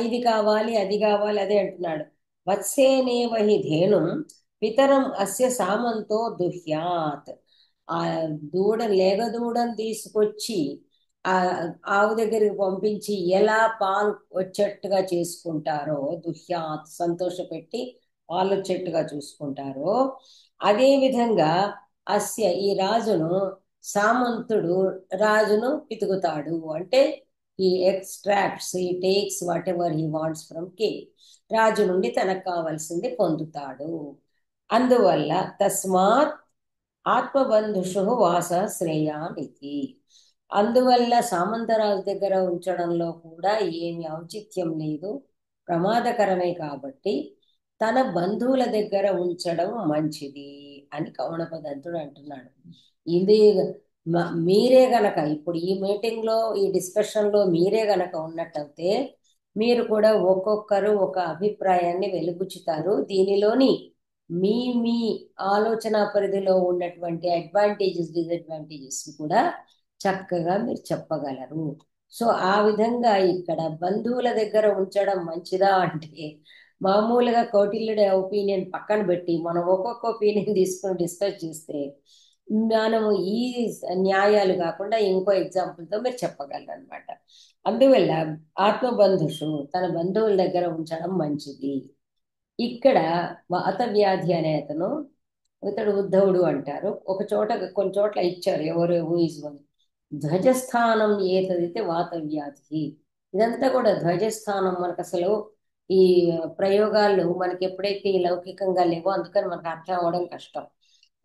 Speaker 1: ఇది కావాలి అది కావాలి అదే అంటున్నాడు. వత్సేనేవహి ధేను పితరం అస్య సామంతో దుహ్యాత్. ఆ లేగదూడను తీసుకొచ్చి ఆ ఆవు దగ్గరికి పంపించి ఎలా పాలు వచ్చేట్టుగా చేసుకుంటారో, దుహ్యాత్ సంతోషపెట్టి పాలు వచ్చేట్టుగా చూసుకుంటారో, అదే విధంగా అస్య ఈ రాజును సామంతుడు రాజును పితుకుతాడు. అంటే ఈ ఎక్స్ట్రాక్ట్స్, ఈ takes whatever he wants from king. రాజు నుండి తనకు కావలసింది పొందుతాడు. అందువల్ల తస్మాత్ ఆత్మబంధుషు వాస శ్రేయానితి. అందువల్ల సామంతరాజు దగ్గర ఉంచడంలో కూడా ఏమి ఔచిత్యం లేదు, ప్రమాదకరమే. కాబట్టి తన బంధువుల దగ్గర ఉంచడం మంచిది అని కౌణపదంతుడు అంటున్నాడు. ఇది మీరే గనక ఇప్పుడు ఈ మీటింగ్ లో ఈ డిస్కషన్ లో మీరే గనక ఉన్నట్టయితే మీరు కూడా ఒక్కొక్కరు ఒక అభిప్రాయాన్ని వెలిబుచ్చుతారు. దీనిలోని మీ మీ ఆలోచన పరిధిలో ఉన్నటువంటి అడ్వాంటేజెస్ డిసడ్వాంటేజెస్ కూడా చక్కగా మీరు చెప్పగలరు. సో ఆ విధంగా ఇక్కడ బంధువుల దగ్గర ఉంచడం మంచిదా అంటే, మామూలుగా కౌటిల్యుడి ఒపీనియన్ పక్కన పెట్టి మనం ఒక్కొక్క ఒపీనియన్ తీసుకొని డిస్కస్ చేస్తే మనము ఈ న్యాయాలు కాకుండా ఇంకో ఎగ్జాంపుల్తో మీరు చెప్పగలరు అనమాట. అందువల్ల ఆత్మబంధుషు తన బంధువుల దగ్గర ఉంచడం మంచిది. ఇక్కడ వాత వ్యాధి అనే అతను, ఇతడు ఉద్ధవుడు అంటారు. ఒక చోట కొన్ని చోట్ల ఇచ్చారు ఎవరు ఊహిజ్ ధ్వజస్థానం ఏదైతే వాత వ్యాధి. ఇదంతా కూడా ధ్వజస్థానం మనకు అసలు ఈ ప్రయోగాలు మనకి ఎప్పుడైతే ఈ లౌకికంగా లేవో అందుకని మనకు అర్థం అవ్వడం కష్టం.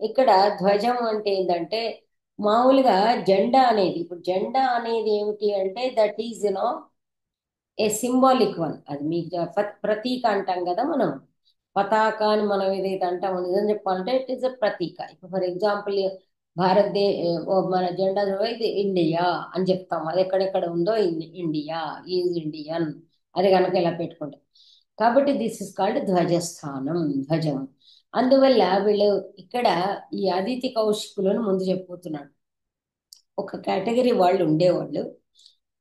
Speaker 1: ఇక్కడ ధ్వజం అంటే ఏంటంటే మామూలుగా జెండా అనేది, ఇప్పుడు జెండా అనేది ఏమిటి అంటే that is a symbolic one. అది మీకు ప్రతీక అంటాం కదా మనం. పతాక అని మనం ఏదైతే అంటామో నిజం చెప్పాలంటే ఇట్ ఈస్ ఎ ప్రతీక. ఇప్పుడు ఫర్ ఎగ్జాంపుల్ మన జెండా ఇది ఇండియా అని చెప్తాం. అది ఎక్కడెక్కడ ఉందో ఇండియా ఈజ్ ఇండియన్, అది కనుక ఇలా పెట్టుకుంటాం. కాబట్టి దిస్ ఇస్ కాల్డ్ ధ్వజస్థానం, ధ్వజం. అందువల్ల వీళ్ళు ఇక్కడ ఈ అదితి కౌశికులను ముందు చెప్పుతున్నాడు. ఒక కేటగిరీ వాళ్ళు ఉండేవాళ్ళు,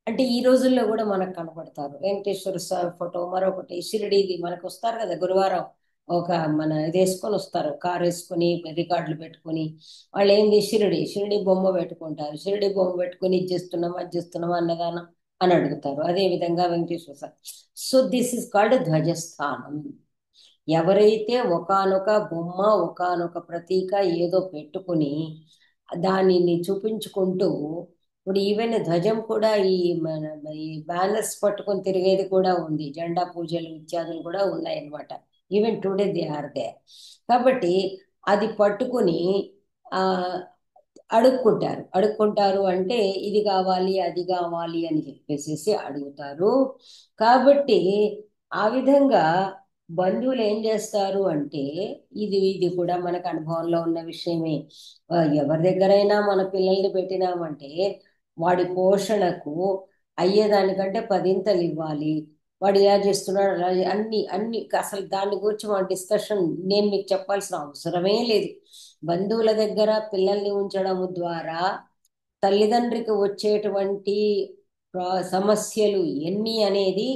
Speaker 1: అంటే ఈ రోజుల్లో కూడా మనకు కనపడతారు. వెంకటేశ్వర స్వామి ఫోటో, మరొకటి షిరిడీది మనకు వస్తారు కదా గురువారం, ఒక మన ఇది వేసుకొని వస్తారు, కారు వేసుకొని రికార్డులు పెట్టుకొని. వాళ్ళు ఏంది షిరిడి షిరిడి బొమ్మ పెట్టుకుంటారు. షిరిడి బొమ్మ పెట్టుకొని ఇది చేస్తున్నాం అది చేస్తున్నాం అన్నదానం అని అడుగుతారు. అదే విధంగా Venkateswara Swami. So this is called ధ్వజస్థానం. ఎవరైతే ఒకానొక బొమ్మ ఒకానొక ప్రతీక ఏదో పెట్టుకుని దానిని చూపించుకుంటూ, ఇప్పుడు ఈవెన్ ధ్వజం కూడా మన ఈ బ్యానర్స్ పట్టుకొని తిరిగేది కూడా ఉంది. జెండా పూజలు ఇత్యాదులు కూడా ఉన్నాయి అన్నమాట. Even today they are there. కాబట్టి అది పట్టుకుని ఆ అడుక్కుంటారు అంటే ఇది కావాలి అది కావాలి అని చెప్పేసి అడుగుతారు. కాబట్టి ఆ విధంగా బంధువులు ఏం చేస్తారు అంటే, ఇది ఇది కూడా మనకు అనుభవంలో ఉన్న విషయమే. ఎవరి దగ్గరైనా మన పిల్లల్ని పెట్టినామంటే వాడి పోషణకు అయ్యేదానికంటే పదింతలు ఇవ్వాలి. వాడు ఇలా చేస్తున్నాడు అలా అన్ని అన్ని అసలు దాని గురించి మన డిస్కషన్ నేను మీకు చెప్పాల్సిన అవసరమే లేదు. బంధువుల దగ్గర పిల్లల్ని ఉంచడం ద్వారా తల్లిదండ్రికి వచ్చేటువంటి సమస్యలు ఎన్ని అనేది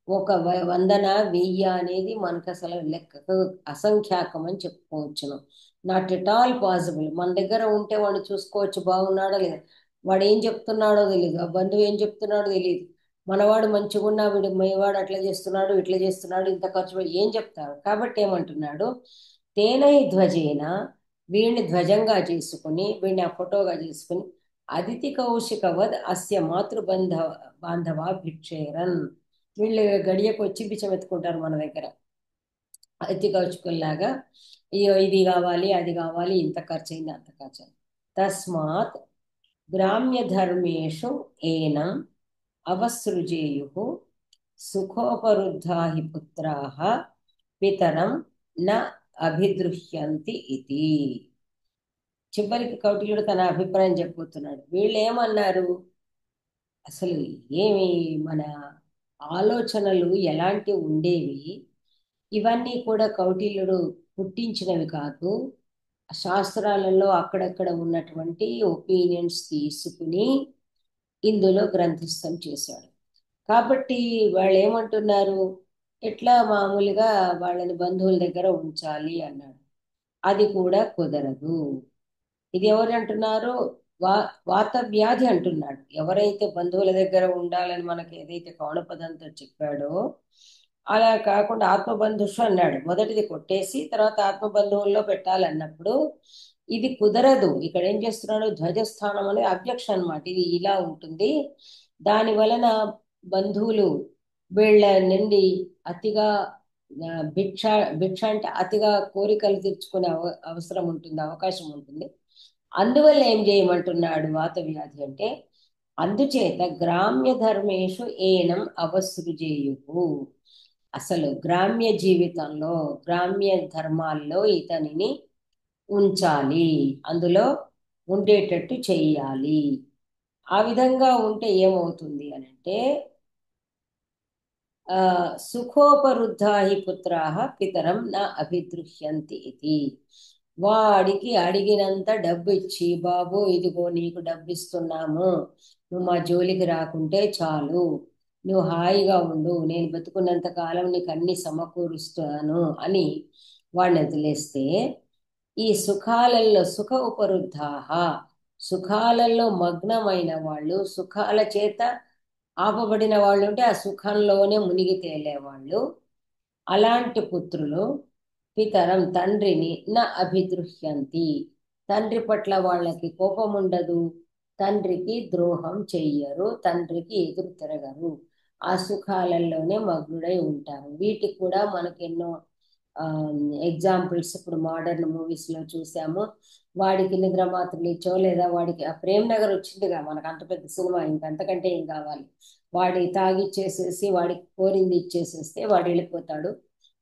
Speaker 1: ఒక వందన వెయ్యి అనేది మనకు అసలు లెక్కకు అసంఖ్యాకం అని చెప్పుకోవచ్చును. Not at all possible. మన దగ్గర ఉంటే వాడు చూసుకోవచ్చు బాగున్నాడో లేదా, వాడు ఏం చెప్తున్నాడో తెలియదు, ఆ బంధువు ఏం చెప్తున్నాడో తెలియదు. మనవాడు మంచిగా ఉన్నా వీడు మేవాడు అట్లా చేస్తున్నాడు ఇట్లా చేస్తున్నాడు ఇంత ఖర్చు పెట్టి ఏం చెప్తారు. కాబట్టి ఏమంటున్నాడు, తేనై ధ్వజేన, వీడిని ధ్వజంగా చేసుకుని వీడిని ఆ ఫోటోగా చేసుకుని అదితి కౌశికవద్ అస్య మాతృబంధ బాంధవ భిక్షేరన్. వీళ్ళు గడియకు వచ్చి బిచ్చం ఎత్తుకుంటారు మన దగ్గర అతిథి కౌచుకుల్లాగా. ఇది కావాలి అది కావాలి, ఇంత ఖర్చు అయింది అంత ఖర్చు అయింది. తస్మాత్ గ్రామ్య ధర్మేషు ఏనం అవసృజేయు సుఖోపరుద్ధా హి పుత్రాః పితరం న అభిద్రుహ్యంతి ఇది. చివరికి కౌటిల్యుడు తన అభిప్రాయం చెప్పుతున్నాడు. వీళ్ళు ఏమన్నారు, అసలు ఏమి మన ఆలోచనలు ఎలాంటి ఉండేవి, ఇవన్నీ కూడా కౌటిల్యుడు పుట్టించినవి కాదు. శాస్త్రాలలో అక్కడక్కడ ఉన్నటువంటి ఒపీనియన్స్ తీసుకుని ఇందులో గ్రంథస్థం చేశాడు. కాబట్టి వాళ్ళు ఏమంటున్నారు, ఎట్లా మామూలుగా వాళ్ళని బంధువుల దగ్గర ఉంచాలి అన్నాడు. అది కూడా కుదరదు. ఇది ఎవరు అంటున్నారు, వాత వ్యాధి అంటున్నాడు. ఎవరైతే బంధువుల దగ్గర ఉండాలని మనకి ఏదైతే కౌణపదంతో చెప్పాడో అలా కాకుండా ఆత్మబంధుషు అన్నాడు. మొదటిది కొట్టేసి తర్వాత ఆత్మబంధువుల్లో పెట్టాలన్నప్పుడు ఇది కుదరదు. ఇక్కడ ఏం చేస్తున్నాడు, ధ్వజస్థానం అనేది అధ్యక్ష అనమాట. ఇది ఇలా ఉంటుంది. దాని వలన బంధువులు వీళ్ళ నుండి అతిగా భిక్ష భిక్ష అంటే అతిగా కోరికలు తీర్చుకునే అవసరం ఉంటుంది, అవకాశం ఉంటుంది. అందువల్ల ఏం చేయమంటున్నాడు వాత వ్యాధి అంటే, అందుచేత గ్రామ్య ధర్మేషు ఏనం అవసృజేయు. అసలు గ్రామ్య జీవితంలో గ్రామ్య ధర్మాల్లో ఇతనిని ఉంచాలి. అందులో ఉండేటట్టు చెయ్యాలి. ఆ విధంగా ఉంటే ఏమవుతుంది అని అంటే సుఖోపరుద్ధా హి పుత్రాః పితరం న అభిదృహ్యంతి ఇది. వాడికి అడిగినంత డబ్బు ఇచ్చి, బాబు ఇదిగో నీకు డబ్బు ఇస్తున్నాము, నువ్వు మా జోలికి రాకుంటే చాలు, నువ్వు హాయిగా ఉండు, నేను బతుకున్నంత కాలం నీకు అన్ని సమకూరుస్తాను అని వాడిని వదిలేస్తే, ఈ సుఖాలలో సుఖ ఉపరుద్ధాహ, సుఖాలలో మగ్నమైన వాళ్ళు, సుఖాల చేత ఆపబడిన వాళ్ళు ఉంటే ఆ సుఖంలోనే మునిగి తేలేవాళ్ళు, అలాంటి పుత్రులు పితరం తండ్రిని న అభిదృహ్యంతి, తండ్రి పట్ల వాళ్ళకి కోపం ఉండదు, తండ్రికి ద్రోహం చెయ్యరు, తండ్రికి ఎదురు తిరగరు, ఆ సుఖాలలోనే మగ్నుడై ఉంటారు. వీటికి కూడా మనకెన్నో ఎగ్జాంపుల్స్ ఇప్పుడు మోడర్న్ మూవీస్ లో చూసాము. వాడికి నిద్రమాత్రలు ఇచ్చో, లేదా వాడికి ఆ ప్రేమ్ నగర్ వచ్చిందిగా మనకు, అంత పెద్ద సినిమా, ఇంకంతకంటే ఏం కావాలి. వాడి తాగిచ్చేసేసి వాడికి కోరింది ఇచ్చేసేస్తే వాడు వెళ్ళిపోతాడు.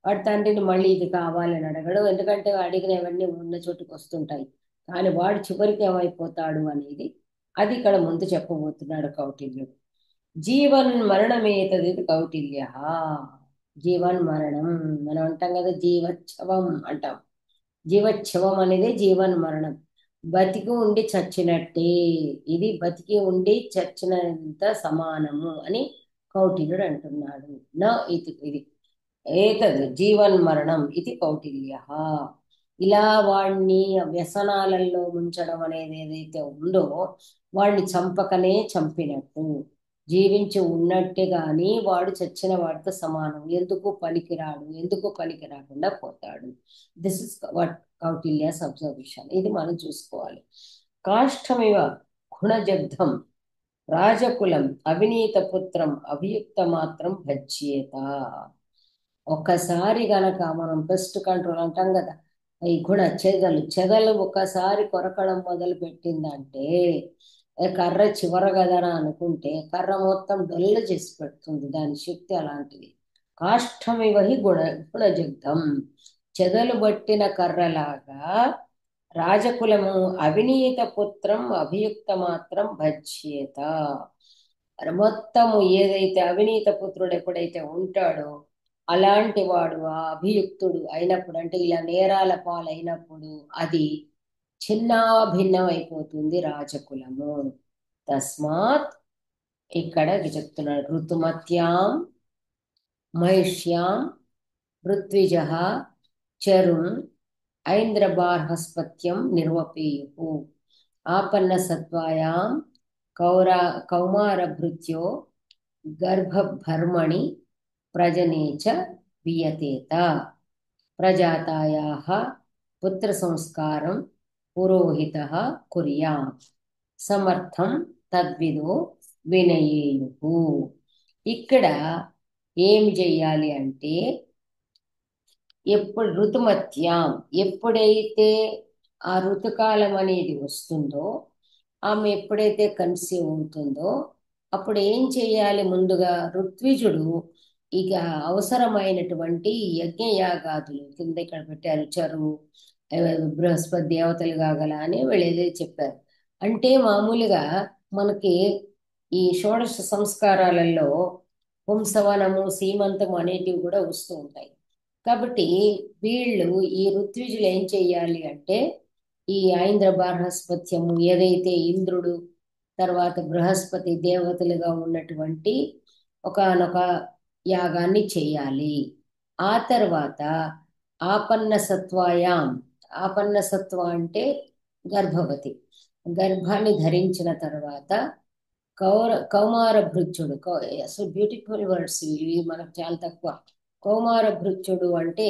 Speaker 1: వాడి తండ్రిని మళ్ళీ ఇది కావాలని అడగడు, ఎందుకంటే అడిగినవన్నీ ఉన్న చోటుకు వస్తుంటాయి. కానీ వాడు చివరికి ఏమైపోతాడు అనేది అది ఇక్కడ ముందు చెప్పబోతున్నాడు కౌటిల్యుడు. జీవన్ మరణమేతది కౌటిల్య. జీవన్ మరణం, మనం అంటాం కదా జీవచ్ఛవం అంటాం. జీవచ్ఛవం అనేది జీవన్ మరణం, బతికి ఉండి చచ్చినట్టే, ఇది బతికి ఉండి చచ్చినంత సమానము అని కౌటిల్యుడు అంటున్నాడు. నా ఇది ఏతద్ జీవన్ మరణం ఇది కౌటిల్య. ఇలా వాణ్ణి వ్యసనాలలో ముంచడం అనేది ఏదైతే ఉందో, వాణ్ణి చంపకనే చంపినట్టు, జీవించి ఉన్నట్టే గాని వాడు చచ్చిన వాడితో సమానం, ఎందుకు పనికిరాడు, ఎందుకు పనికి రాకుండా పోతాడు. This is what Kautilya's observation. ఇది మనం చూసుకోవాలి. కాష్టమివ గుణజగ్ధం రాజకులం అవినీత పుత్రం అభియుక్త మాత్రం భజ్యేత. ఒక్కసారి గనక మనం పెస్ట్ కంట్రోల్ అంటాం కదా, ఈ గుణ చెదలు ఒకసారి కొరకడం మొదలు పెట్టిందంటే, కర్ర చివర గదరా అనుకుంటే కర్ర మొత్తం డొల్ల చేసి పెడుతుంది, దాని శక్తి అలాంటిది. కాష్టమివహి గుణజగ్ధం, చెదలు పట్టిన కర్రలాగా రాజకులము అవినీత పుత్రం అభియుక్త మాత్రం భజ్యేత. మొత్తము ఏదైతే అవినీత పుత్రుడు ఎప్పుడైతే ఉంటాడో, అలాంటి వాడు ఆ అభియుక్తుడు అయినప్పుడు, అంటే ఇలా నేరాల పాలైనప్పుడు అది చిన్నాభిన్నం అయిపోతుంది రాజకులము. తస్మాత్ ఇక్కడ చెప్తున్నాడు, ఋతుమత్యాం మహిష్యాం ఋత్విజ చరుం ఐంద్రబార్హస్పత్యం నిర్వపేయు ఆపన్న సత్వాయాం కౌమారభృత్యో గర్భభర్మణి ప్రజనే చ వియతేత. ప్రజాతాయాః పుత్ర సంస్కారం పురోహితః కుర్యాత్ సమర్థం తద్విదో వినయేయుః. ఇక్కడ ఏమి చెయ్యాలి అంటే, ఎప్పుడు ఋతుమత్యాం, ఎప్పుడైతే ఆ ఋతుకాలం అనేది వస్తుందో, ఆమె ఎప్పుడైతే కన్సీవ్ అవుతుందో, అప్పుడు ఏం చేయాలి? ముందుగా ఋత్విజుడు ఇక అవసరమైనటువంటి యజ్ఞయాగాదులు కింద ఇక్కడ పెట్టారు, చరువు, బృహస్పతి దేవతలు కాగల అని వీళ్ళు ఏదైతే చెప్పారు. అంటే మామూలుగా మనకి ఈ షోడశ సంస్కారాలలో పుంసవనము, సీమంతం అనేటివి కూడా వస్తూ ఉంటాయి. కాబట్టి వీళ్ళు ఈ ఋత్విజులు ఏం చెయ్యాలి అంటే, ఈ ఐంద్ర బార్హస్పత్యము ఏదైతే ఇంద్రుడు తర్వాత బృహస్పతి దేవతలుగా ఉన్నటువంటి ఒకానొక యాగాన్ని చేయాలి. ఆ తర్వాత ఆపన్న సత్వాయాం, ఆపన్న సత్వ అంటే గర్భవతి, గర్భాన్ని ధరించిన తర్వాత కౌమార భృత్యుడు, అసలు బ్యూటిఫుల్ వర్డ్స్ ఇవి మనకు చాలా తక్కువ. కౌమార భృత్యుడు అంటే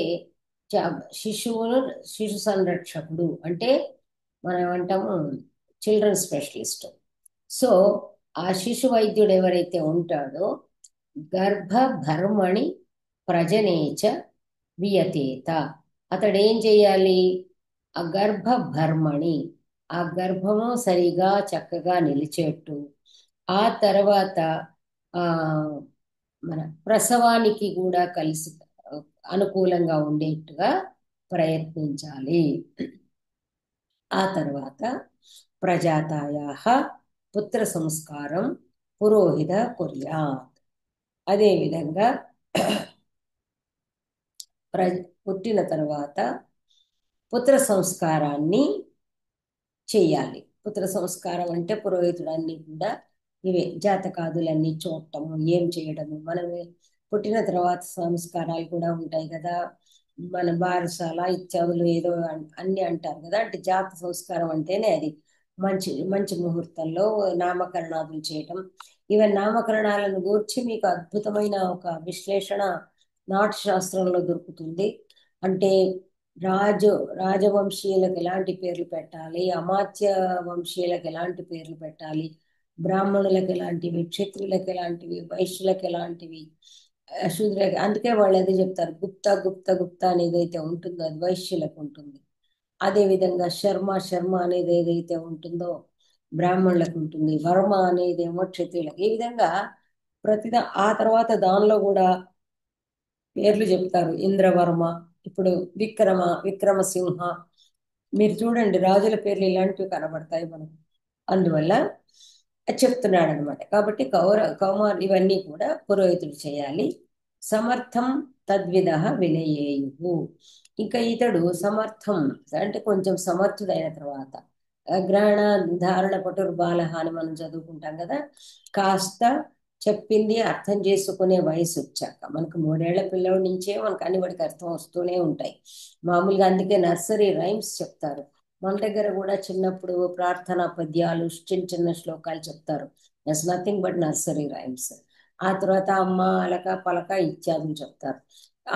Speaker 1: శిశువును, శిశు సంరక్షకుడు అంటే మనం ఏమంటాము చిల్డ్రన్ స్పెషలిస్ట్. సో ఆ శిశు వైద్యుడు ఎవరైతే ఉంటాడో గర్భభర్మణి ప్రజనేచ వియతేత, అతడు ఏం చేయాలి? ఆ గర్భభర్మణి, ఆ గర్భము సరిగా చక్కగా నిలిచేట్టు, ఆ తర్వాత ఆ మన ప్రసవానికి కూడా కలిసి అనుకూలంగా ఉండేట్టుగా ప్రయత్నించాలి. ఆ తర్వాత ప్రజాతాయాः పుత్ర సంస్కారం పురోహిత కుర్యాత్. అదేవిధంగా ప్ర పుట్టిన తర్వాత పుత్ర సంస్కారాన్ని చెయ్యాలి. పుత్ర సంస్కారం అంటే పురోహితుడన్నీ కూడా ఇవే జాతకాదులన్నీ చూడటము, ఏం చేయడము. మనం పుట్టిన తర్వాత సంస్కారాలు కూడా ఉంటాయి కదా, మన బారసాల ఇత్యాదులు ఏదో అన్ని అంటారు కదా, అంటే జాత సంస్కారం అంటేనే అది. మంచి మంచి ముహూర్తంలో నామకరణాదులు చేయటం. ఈవెన్ నామకరణాలను గూర్చి మీకు అద్భుతమైన ఒక విశ్లేషణ నాట్యశాస్త్రంలో దొరుకుతుంది. అంటే రాజు రాజవంశీయులకు ఎలాంటి పేర్లు పెట్టాలి, అమాత్య వంశీయులకు ఎలాంటి పేర్లు పెట్టాలి, బ్రాహ్మణులకు ఎలాంటివి, క్షత్రులకు ఎలాంటివి, వైశ్యులకు ఎలాంటివి, శూద్రులకి. అందుకే వాళ్ళు అదే చెప్తారు, గుప్త అనేది ఏదైతే ఉంటుందో అది వైశ్యులకు ఉంటుంది. అదే విధంగా శర్మ శర్మ అనేది ఏదైతే ఉంటుందో బ్రాహ్మణులకు ఉంటుంది. వర్మ అనేది ఏమో క్షత్రియులకు. ఈ విధంగా ప్రతిదా ఆ తర్వాత దానిలో కూడా పేర్లు చెప్తారు. ఇంద్రవర్మ, ఇప్పుడు విక్రమసింహ. మీరు చూడండి, రాజుల పేర్లు ఇలాంటివి కనబడతాయి మనకు. అందువల్ల చెప్తున్నాడు అనమాట. కాబట్టి కౌమార్ ఇవన్నీ కూడా పురోహితుడు చేయాలి. సమర్థం తద్విధ వినయేయు. ఇంకా ఇతడు సమర్థం అంటే కొంచెం సమర్థుడైన తర్వాత, గ్రహణ ధారణ పటుర్బాలహ అని మనం చదువుకుంటాం కదా, కాస్త చెప్పింది అర్థం చేసుకునే వయసు వచ్చాక, మనకు 3 ఏళ్ల పిల్లడి నుంచే మనకు అన్ని వాడికి అర్థం వస్తూనే ఉంటాయి మామూలుగా. అందుకే నర్సరీ రైమ్స్ చెప్తారు. మన దగ్గర కూడా చిన్నప్పుడు ప్రార్థనా పద్యాలు, చిన్న చిన్న శ్లోకాలు చెప్తారు. That's nothing but nursery rhymes. ఆ తర్వాత అమ్మ అలక పలక ఇత్యాదులు చెప్తారు.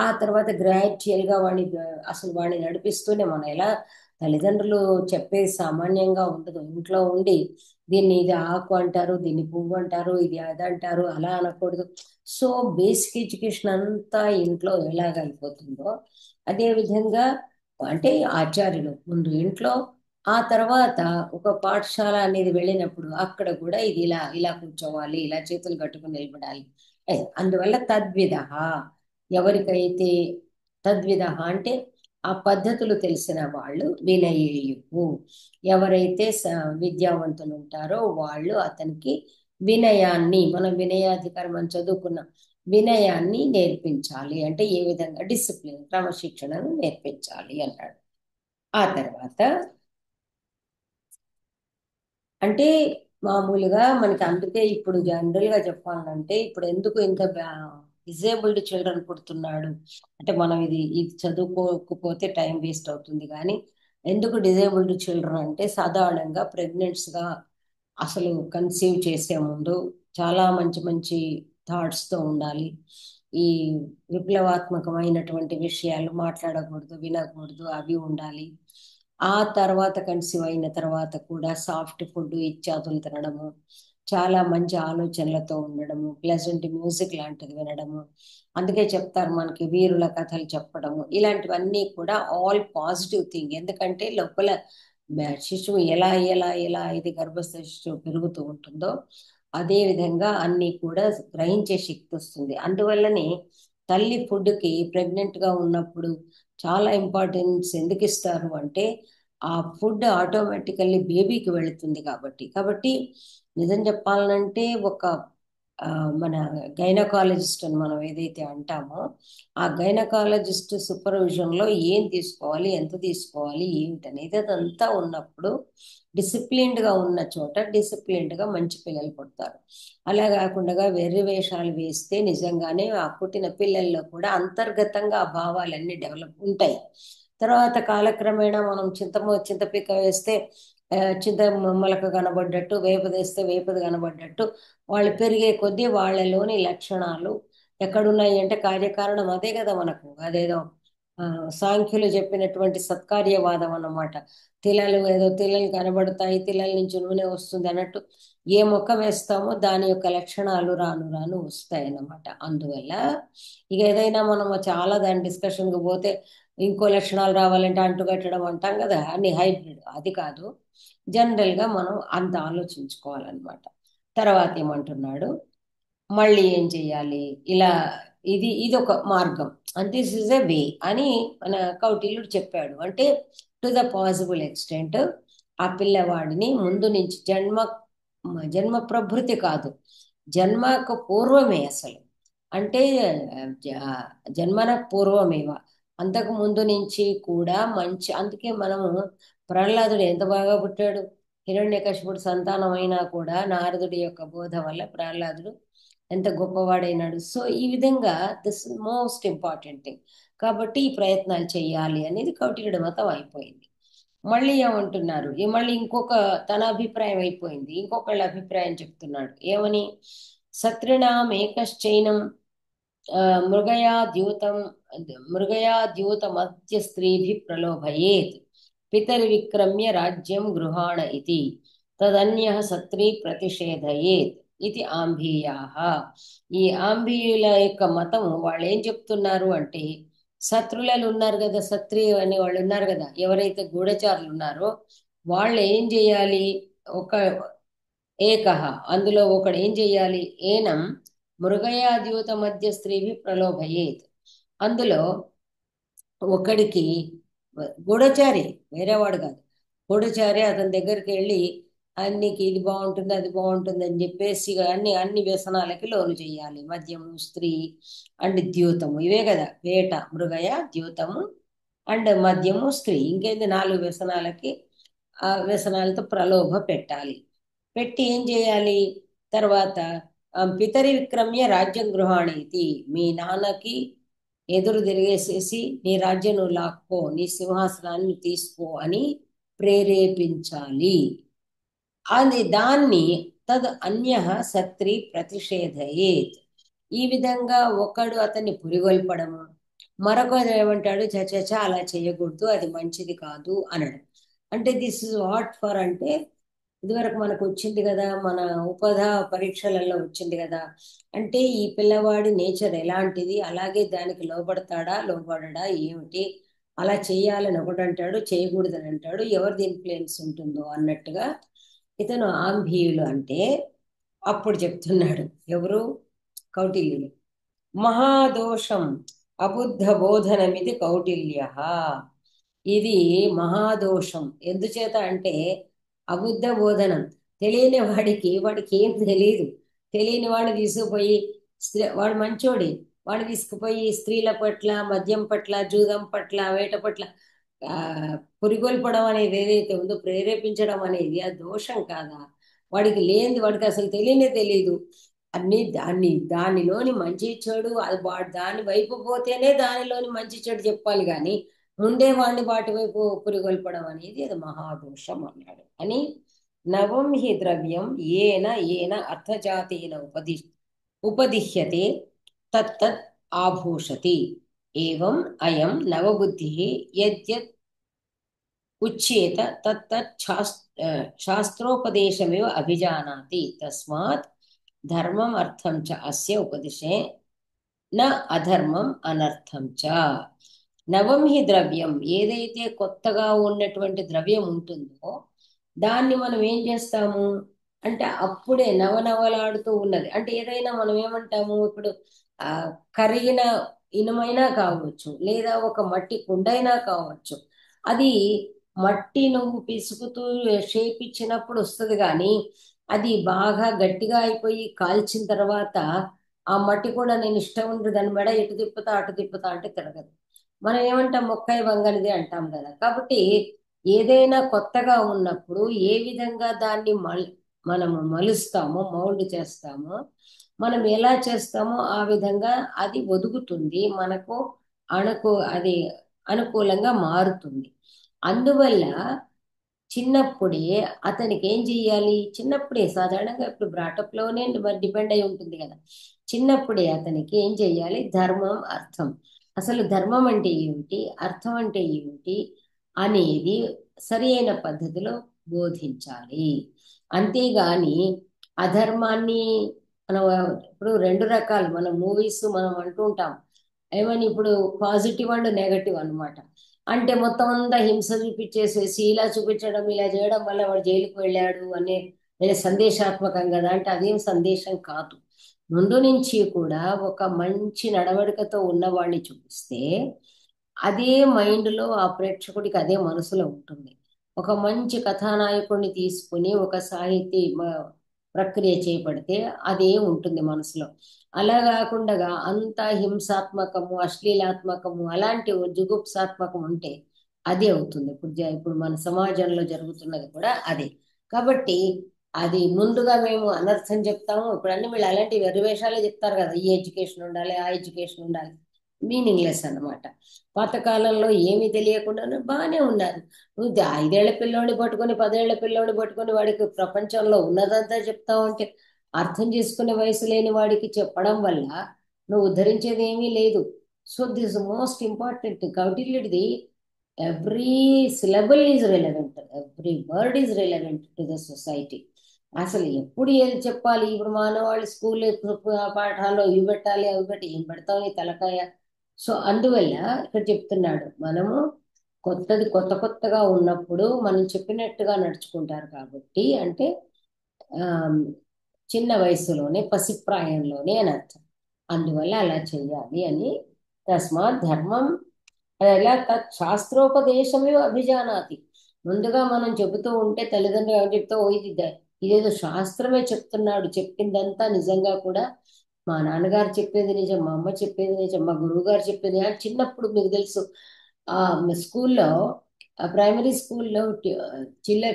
Speaker 1: ఆ తర్వాత గ్రాడ్యువల్ గా అసలు వాడిని నడిపిస్తూనే, మనం ఎలా తల్లిదండ్రులు చెప్పేది సామాన్యంగా ఉండదు. ఇంట్లో ఉండి దీన్ని ఇది ఆకు అంటారు, దీన్ని పువ్వు అంటారు, ఇది అది అంటారు, అలా అనకూడదు. సో బేసిక్ ఎడ్యుకేషన్ అంతా ఇంట్లో ఎలాగైపోతుందో అదే విధంగా, అంటే ఆచార్యులు ముందు ఇంట్లో, ఆ తర్వాత ఒక పాఠశాల అనేది వెళ్ళినప్పుడు అక్కడ కూడా ఇది ఇలా ఇలా కూర్చోవాలి, ఇలా చేతులు కట్టుకుని నిలబడాలి. అందువల్ల తద్విధ, ఎవరికైతే తద్విధ అంటే ఆ పద్ధతులు తెలిసిన వాళ్ళు వినయేయు. ఎవరైతే విద్యావంతులు ఉంటారో వాళ్ళు అతనికి వినయాన్ని, మనం వినయాధికారం అని చదువుకున్నాం, వినయాన్ని నేర్పించాలి. అంటే ఏ విధంగా డిసిప్లిన్, క్రమశిక్షణను నేర్పించాలి అంటాడు. ఆ తర్వాత అంటే మామూలుగా మనకి, అందుకే ఇప్పుడు జనరల్ గా చెప్పాలంటే, ఇప్పుడు ఎందుకు ఇంత డిజేబుల్డ్ చిల్డ్రన్ పుడుతున్నాడు అంటే, మనం ఇది ఇది చదువుకోకపోతే టైం వేస్ట్ అవుతుంది కానీ, ఎందుకు డిజేబుల్డ్ చిల్డ్రన్ అంటే సాధారణంగా ప్రెగ్నెంట్స్ గా అసలు కన్సీవ్ చేసే ముందు చాలా మంచి మంచి థాట్స్ తో ఉండాలి. ఈ విప్లవాత్మకమైనటువంటి విషయాలు మాట్లాడకూడదు, వినకూడదు, అవి ఉండాలి. ఆ తర్వాత కన్సీవ్ అయిన తర్వాత కూడా సాఫ్ట్ ఫుడ్ ఇత్యాదులు తినడము, చాలా మంచి ఆలోచనలతో ఉండడము, ప్లెజెంట్ మ్యూజిక్ లాంటిది వినడము. అందుకే చెప్తారు మనకి వీరుల కథలు చెప్పడము, ఇలాంటివన్నీ కూడా ఆల్ పాజిటివ్ థింగ్. ఎందుకంటే లోపల శిశువు ఎలా ఎలా ఎలా ఇది గర్భస్థ శిశువు పెరుగుతూ ఉంటుందో అదే విధంగా అన్ని కూడా గ్రహించే శక్తి వస్తుంది. అందువల్లనే తల్లి ఫుడ్కి ప్రెగ్నెంట్ గా ఉన్నప్పుడు చాలా ఇంపార్టెన్స్ ఎందుకు ఇస్తారు అంటే, ఆ ఫుడ్ ఆటోమేటికల్లీ బేబీకి వెళుతుంది కాబట్టి. కాబట్టి నిజం చెప్పాలంటే ఒక ఆ, మన గైనకాలజిస్ట్ అని మనం ఏదైతే అంటామో, ఆ గైనకాలజిస్ట్ సూపర్విజన్ లో ఏం తీసుకోవాలి, ఎంత తీసుకోవాలి, ఏమిటనేది అదంతా ఉన్నప్పుడు డిసిప్లిన్డ్ గా ఉన్న చోట డిసిప్లిన్డ్ గా మంచి పిల్లలు పుడతారు. అలా కాకుండా వెర్రి వేషాలు వేస్తే నిజంగానే ఆ పుట్టిన పిల్లల్లో కూడా అంతర్గతంగా ఆ భావాలన్నీ డెవలప్ ఉంటాయి. తర్వాత కాలక్రమేణా మనం చింతపిక్క వేస్తే చింత మొలక కనబడ్డట్టు, వేపదేస్తే వేపది కనబడ్డట్టు, వాళ్ళు పెరిగే కొద్దీ వాళ్ళలోని లక్షణాలు ఎక్కడున్నాయి అంటే, కార్యకారణం అదే కదా మనకు. అదేదో ఆ, సాంఖ్యులు చెప్పినటువంటి సత్కార్యవాదం అన్నమాట. తిలలు కనబడతాయి, తిలల నుంచి నూనె వస్తుంది అన్నట్టు, ఏ మొక్క వేస్తామో దాని యొక్క లక్షణాలు రాను రాను వస్తాయి అన్నమాట. అందువల్ల ఇక ఏదైనా మనం చాలా దాని డిస్కషన్కి పోతే, ఇంకో లక్షణాలు రావాలంటే అంటుకట్టడం అంటాం కదా, అన్ని హైబ్రిడ్ అది కాదు. జనరల్ గా మనం అంత ఆలోచించుకోవాలన్నమాట. తర్వాత ఏమంటున్నాడు, మళ్ళీ ఏం చెయ్యాలి ఇలా ఇది ఒక మార్గం. అండ్ దిస్ ఇస్ ఎ వే అని మన కౌటిల్యుడు చెప్పాడు. అంటే టు ద పాసిబుల్ ఎక్స్టెంట్ ఆ పిల్లవాడిని ముందు నుంచి జన్మ ప్రభృతి కాదు, జన్మకు పూర్వమే అసలు. అంటే జన్మన పూర్వమేవ, అంతకు ముందు నుంచి కూడా మంచి. అందుకే మనము ప్రహ్లాదుడు ఎంత బాగా పుట్టాడు. హిరణ్యకశిపుడు సంతానం అయినా కూడా నారదుడి యొక్క బోధ వల్ల ప్రహ్లాదుడు ఎంత గొప్పవాడైనాడు. సో ఈ విధంగా దిస్ మోస్ట్ ఇంపార్టెంట్ థింగ్. కాబట్టి ఈ ప్రయత్నాలు చేయాలి అనేది కౌటిల్యుడి మతం అయిపోయింది. మళ్ళీ ఏమంటున్నారు, మళ్ళీ ఇంకొక తన అభిప్రాయం అయిపోయింది, ఇంకొకళ్ళ అభిప్రాయం చెప్తున్నాడు. ఏమని? సత్రిణాం ఏకశ్చైనం మృగయాద్యూతం మృగయాద్యూతమద్య స్త్రీభి ప్రలోభయేత్ పితరివిక్రమ్య రాజ్యం గృహాణ ఇతి తదన్యః సత్రీ ప్రతిషేధయేత్ ఇది ఆంభీయాః. ఈ ఆంభీయుల యొక్క మతం వాళ్ళు ఏం చెప్తున్నారు అంటే, శత్రులలో ఉన్నారు కదా, సత్రి అనే వాళ్ళు ఉన్నారు కదా, ఎవరైతే గూఢచారులు ఉన్నారో వాళ్ళు ఏం చేయాలి? ఒక ఏకహ, అందులో ఒకడు ఏం చెయ్యాలి? ఏనం మృగయాద్యూత మధ్య స్త్రీవి ప్రలోభయేత్. అందులో ఒకడికి గూఢచారి, వేరేవాడు కాదు, గూఢచారి అతని దగ్గరికి వెళ్ళి అన్నికి ఇది బాగుంటుంది అది బాగుంటుంది అని చెప్పేసి అన్ని అన్ని వ్యసనాలకి లోను చేయాలి. మద్యము, స్త్రీ అండ్ ద్యూతము, ఇవే కదా వేట, మృగయ, ద్యూతము అండ్ మద్యము, స్త్రీ, ఇంకేంది 4 వ్యసనాలకి ఆ వ్యసనాలతో ప్రలోభ పెట్టాలి. పెట్టి ఏం చేయాలి? తర్వాత పితరి విక్రమ్య రాజ్యం గృహాణి ఇది, మీ నాన్నకి ఎదురు తిరిగేసేసి నీ రాజ్యం నువ్వు లాక్కో, నీ సింహాసనాన్ని తీసుకో అని ప్రేరేపించాలి. అది దాన్ని తద్ అన్యః సత్రి ప్రతిషేధయేత్. ఈ విధంగా ఒకడు అతన్ని పురిగొల్పడము, మరొకడు ఏమంటాడు, చచచ అలా చేయకూడదు, అది మంచిది కాదు అనడం. అంటే దిస్ ఇస్ వాట్ ఫర్ అంటే, ఇదివరకు మనకు వచ్చింది కదా, మన ఉపధా పరీక్షలలో వచ్చింది కదా. అంటే ఈ పిల్లవాడి నేచర్ ఎలాంటిది, అలాగే దానికి లోబడతాడా లోబడడా ఏమిటి, అలా చేయాలని ఒకటి అంటాడు, చేయకూడదని అంటాడు, ఎవరిది ఇన్ఫ్లుయెన్స్ ఉంటుందో అన్నట్టుగా ఇతను ఆంభీయులు అంటే. అప్పుడు చెప్తున్నాడు ఎవరు? కౌటిల్యుడు. మహాదోషం అబుద్ధ బోధనమిది కౌటిల్య. ఇది మహాదోషం. ఎందుచేత అంటే అబుద్ధ బోధనం. తెలియని వాడికి ఏం తెలియదు. తెలియని వాడిని తీసుకుపోయి వాడు మంచోడి, వాడిని తీసుకుపోయి స్త్రీల పట్ల, మద్యం పట్ల, జూదం పట్ల, వేట పట్ల ఆ పురిగొల్పడం అనేది ఏదైతే ఉందో, ప్రేరేపించడం అనేది ఆ దోషం కాదా? వాడికి లేనిది వాడికి అసలు తెలియదు. దానిలోని మంచి చెడు అది దాని వైపు పోతేనే దానిలోని మంచి చెడు చెప్పాలి కానీ ముందే వాడిని వాటి వైపు పురిగొల్పడం అనేది అది మహాదోషం అన్నాడు అని. నవం హి ద్రవ్యం ఏన ఏన అర్థజాతేన ఉపదిశ్యతే తత్తత్ ఆభూషతి. ఏవం అయం నవబుద్ధి యద్యత్ ఉచ్యేత తత్తత్ శాస్త్రోపదేశమివ అభిజానాతి. తస్మాత్ ధర్మం అర్థం చ అస్య ఉపదిశే న అధర్మం అనర్థం చ. నవం హి ద్రవ్యం, ఏదైతే కొత్తగా ఉన్నటువంటి ద్రవ్యం ఉంటుందో దాన్ని మనం ఏం చేస్తాము అంటే, అప్పుడే నవనవలాడుతూ ఉన్నది అంటే ఏదైనా మనం ఏమంటాము ఇప్పుడు, ఆ కరిగిన ఇనుమైనా కావచ్చు, లేదా ఒక మట్టి కుండైనా కావచ్చు. అది మట్టి నువ్వు పిసుకుతూ షేప్ ఇచ్చినప్పుడు వస్తుంది కానీ అది బాగా గట్టిగా అయిపోయి కాల్చిన తర్వాత ఆ మట్టి కూడా నేను ఇష్టం ఉండదు, దాని మెడ ఇటు తిప్పుతా అటు తిప్పుతా అంటే తిరగదు. మనం ఏమంటాం, మొక్కై వంగనిది అంటాం కదా. కాబట్టి ఏదైనా కొత్తగా ఉన్నప్పుడు ఏ విధంగా దాన్ని మనము మలుస్తామో, మౌల్డ్ చేస్తామో, మనం ఎలా చేస్తామో ఆ విధంగా అది ఒదుగుతుంది మనకు, అది అనుకూలంగా మారుతుంది. అందువల్ల చిన్నప్పుడే అతనికి ఏం చెయ్యాలి? చిన్నప్పుడే సాధారణంగా ఇప్పుడు బ్రాటప్లోనే డిపెండ్ అయి ఉంటుంది కదా. చిన్నప్పుడే అతనికి ఏం చెయ్యాలి? ధర్మం, అర్థం, అసలు ధర్మం అంటే ఏమిటి, అర్థం అంటే ఏమిటి అనేది సరి అయిన పద్ధతిలో బోధించాలి. అంతేగాని అధర్మాన్ని మనం ఇప్పుడు 2 రకాలు మన మూవీస్ మనం అంటూ ఉంటాం ఏమని, ఇప్పుడు పాజిటివ్ అండ్ నెగటివ్ అన్నమాట. అంటే మొత్తం అంతా హింస చూపించేసేసి ఇలా చూపించడం, ఇలా చేయడం వల్ల వాడు జైలుకు వెళ్ళాడు అనే సందేశాత్మకం కదా. అంటే అదేం సందేశం కాదు. ముందు నుంచి కూడా ఒక మంచి నడవడికతో ఉన్నవాడిని చూపిస్తే అదే మైండ్లో ఆ ప్రేక్షకుడికి అదే మనసులో ఉంటుంది. ఒక మంచి కథానాయకుడిని తీసుకుని ఒక సాహితీ ప్రక్రియ చేపడితే అదే ఉంటుంది మనసులో. అలా కాకుండా అంత హింసాత్మకము, అశ్లీలాత్మకము, అలాంటి జుగుప్సాత్మకం ఉంటే అదే అవుతుంది. ఇప్పుడు మన సమాజంలో జరుగుతున్నది కూడా అదే. కాబట్టి అది ముందుగా మేము అనర్థం చెప్తాము. ఇప్పుడు అన్ని వీళ్ళు అలాంటి వెర్రివేషాలే చెప్తారు కదా, ఈ ఎడ్యుకేషన్ ఉండాలి, ఆ ఎడ్యుకేషన్ ఉండాలి. మీనింగ్లెస్ అన్నమాట. పాతకాలంలో ఏమీ తెలియకుండా బాగానే ఉన్నారు. నువ్వు 5 ఏళ్ల పిల్లోడిని పట్టుకొని 10 ఏళ్ల పిల్లోడిని పట్టుకొని వాడికి ప్రపంచంలో ఉన్నదంతా చెప్తా ఉంటే అర్థం చేసుకునే వయసు లేని వాడికి చెప్పడం వల్ల నువ్వు ఉద్ధరించేది ఏమీ లేదు. So this most important. కౌటిల్యుడిది every syllable is relevant, every word is relevant to the society. అసలు ఎప్పుడు ఏది చెప్పాలి? ఇప్పుడు మానవాళ్ళు స్కూల్ పాఠాల్లో ఇవి పెట్టాలి, అవి పెట్టి ఏం పెడతావు నీ తలకాయ. సో అందువల్ల ఇక్కడ చెప్తున్నాడు, మనము కొత్తగా ఉన్నప్పుడు మనం చెప్పినట్టుగా నడుచుకుంటారు కాబట్టి, అంటే ఆ చిన్న వయసులోనే పసిప్రాయంలోనే అని అర్థం. అందువల్ల అలా చెయ్యాలి అని. తస్మాత్ ధర్మం అలా శాస్త్రోపదేశమే అభిజానాతి. ముందుగా మనం చెబుతూ ఉంటే తల్లిదండ్రులు ఏం చెప్తా, "ఓ ఇదేదో శాస్త్రమే చెప్తున్నాడు, చెప్పిందంతా నిజంగా కూడా మా నాన్నగారు చెప్పేది నిజం, మా అమ్మ చెప్పేది నిజం, మా గురువు గారు చెప్పేది." అని చిన్నప్పుడు మీకు తెలుసు, ఆ స్కూల్లో, ప్రైమరీ స్కూల్లో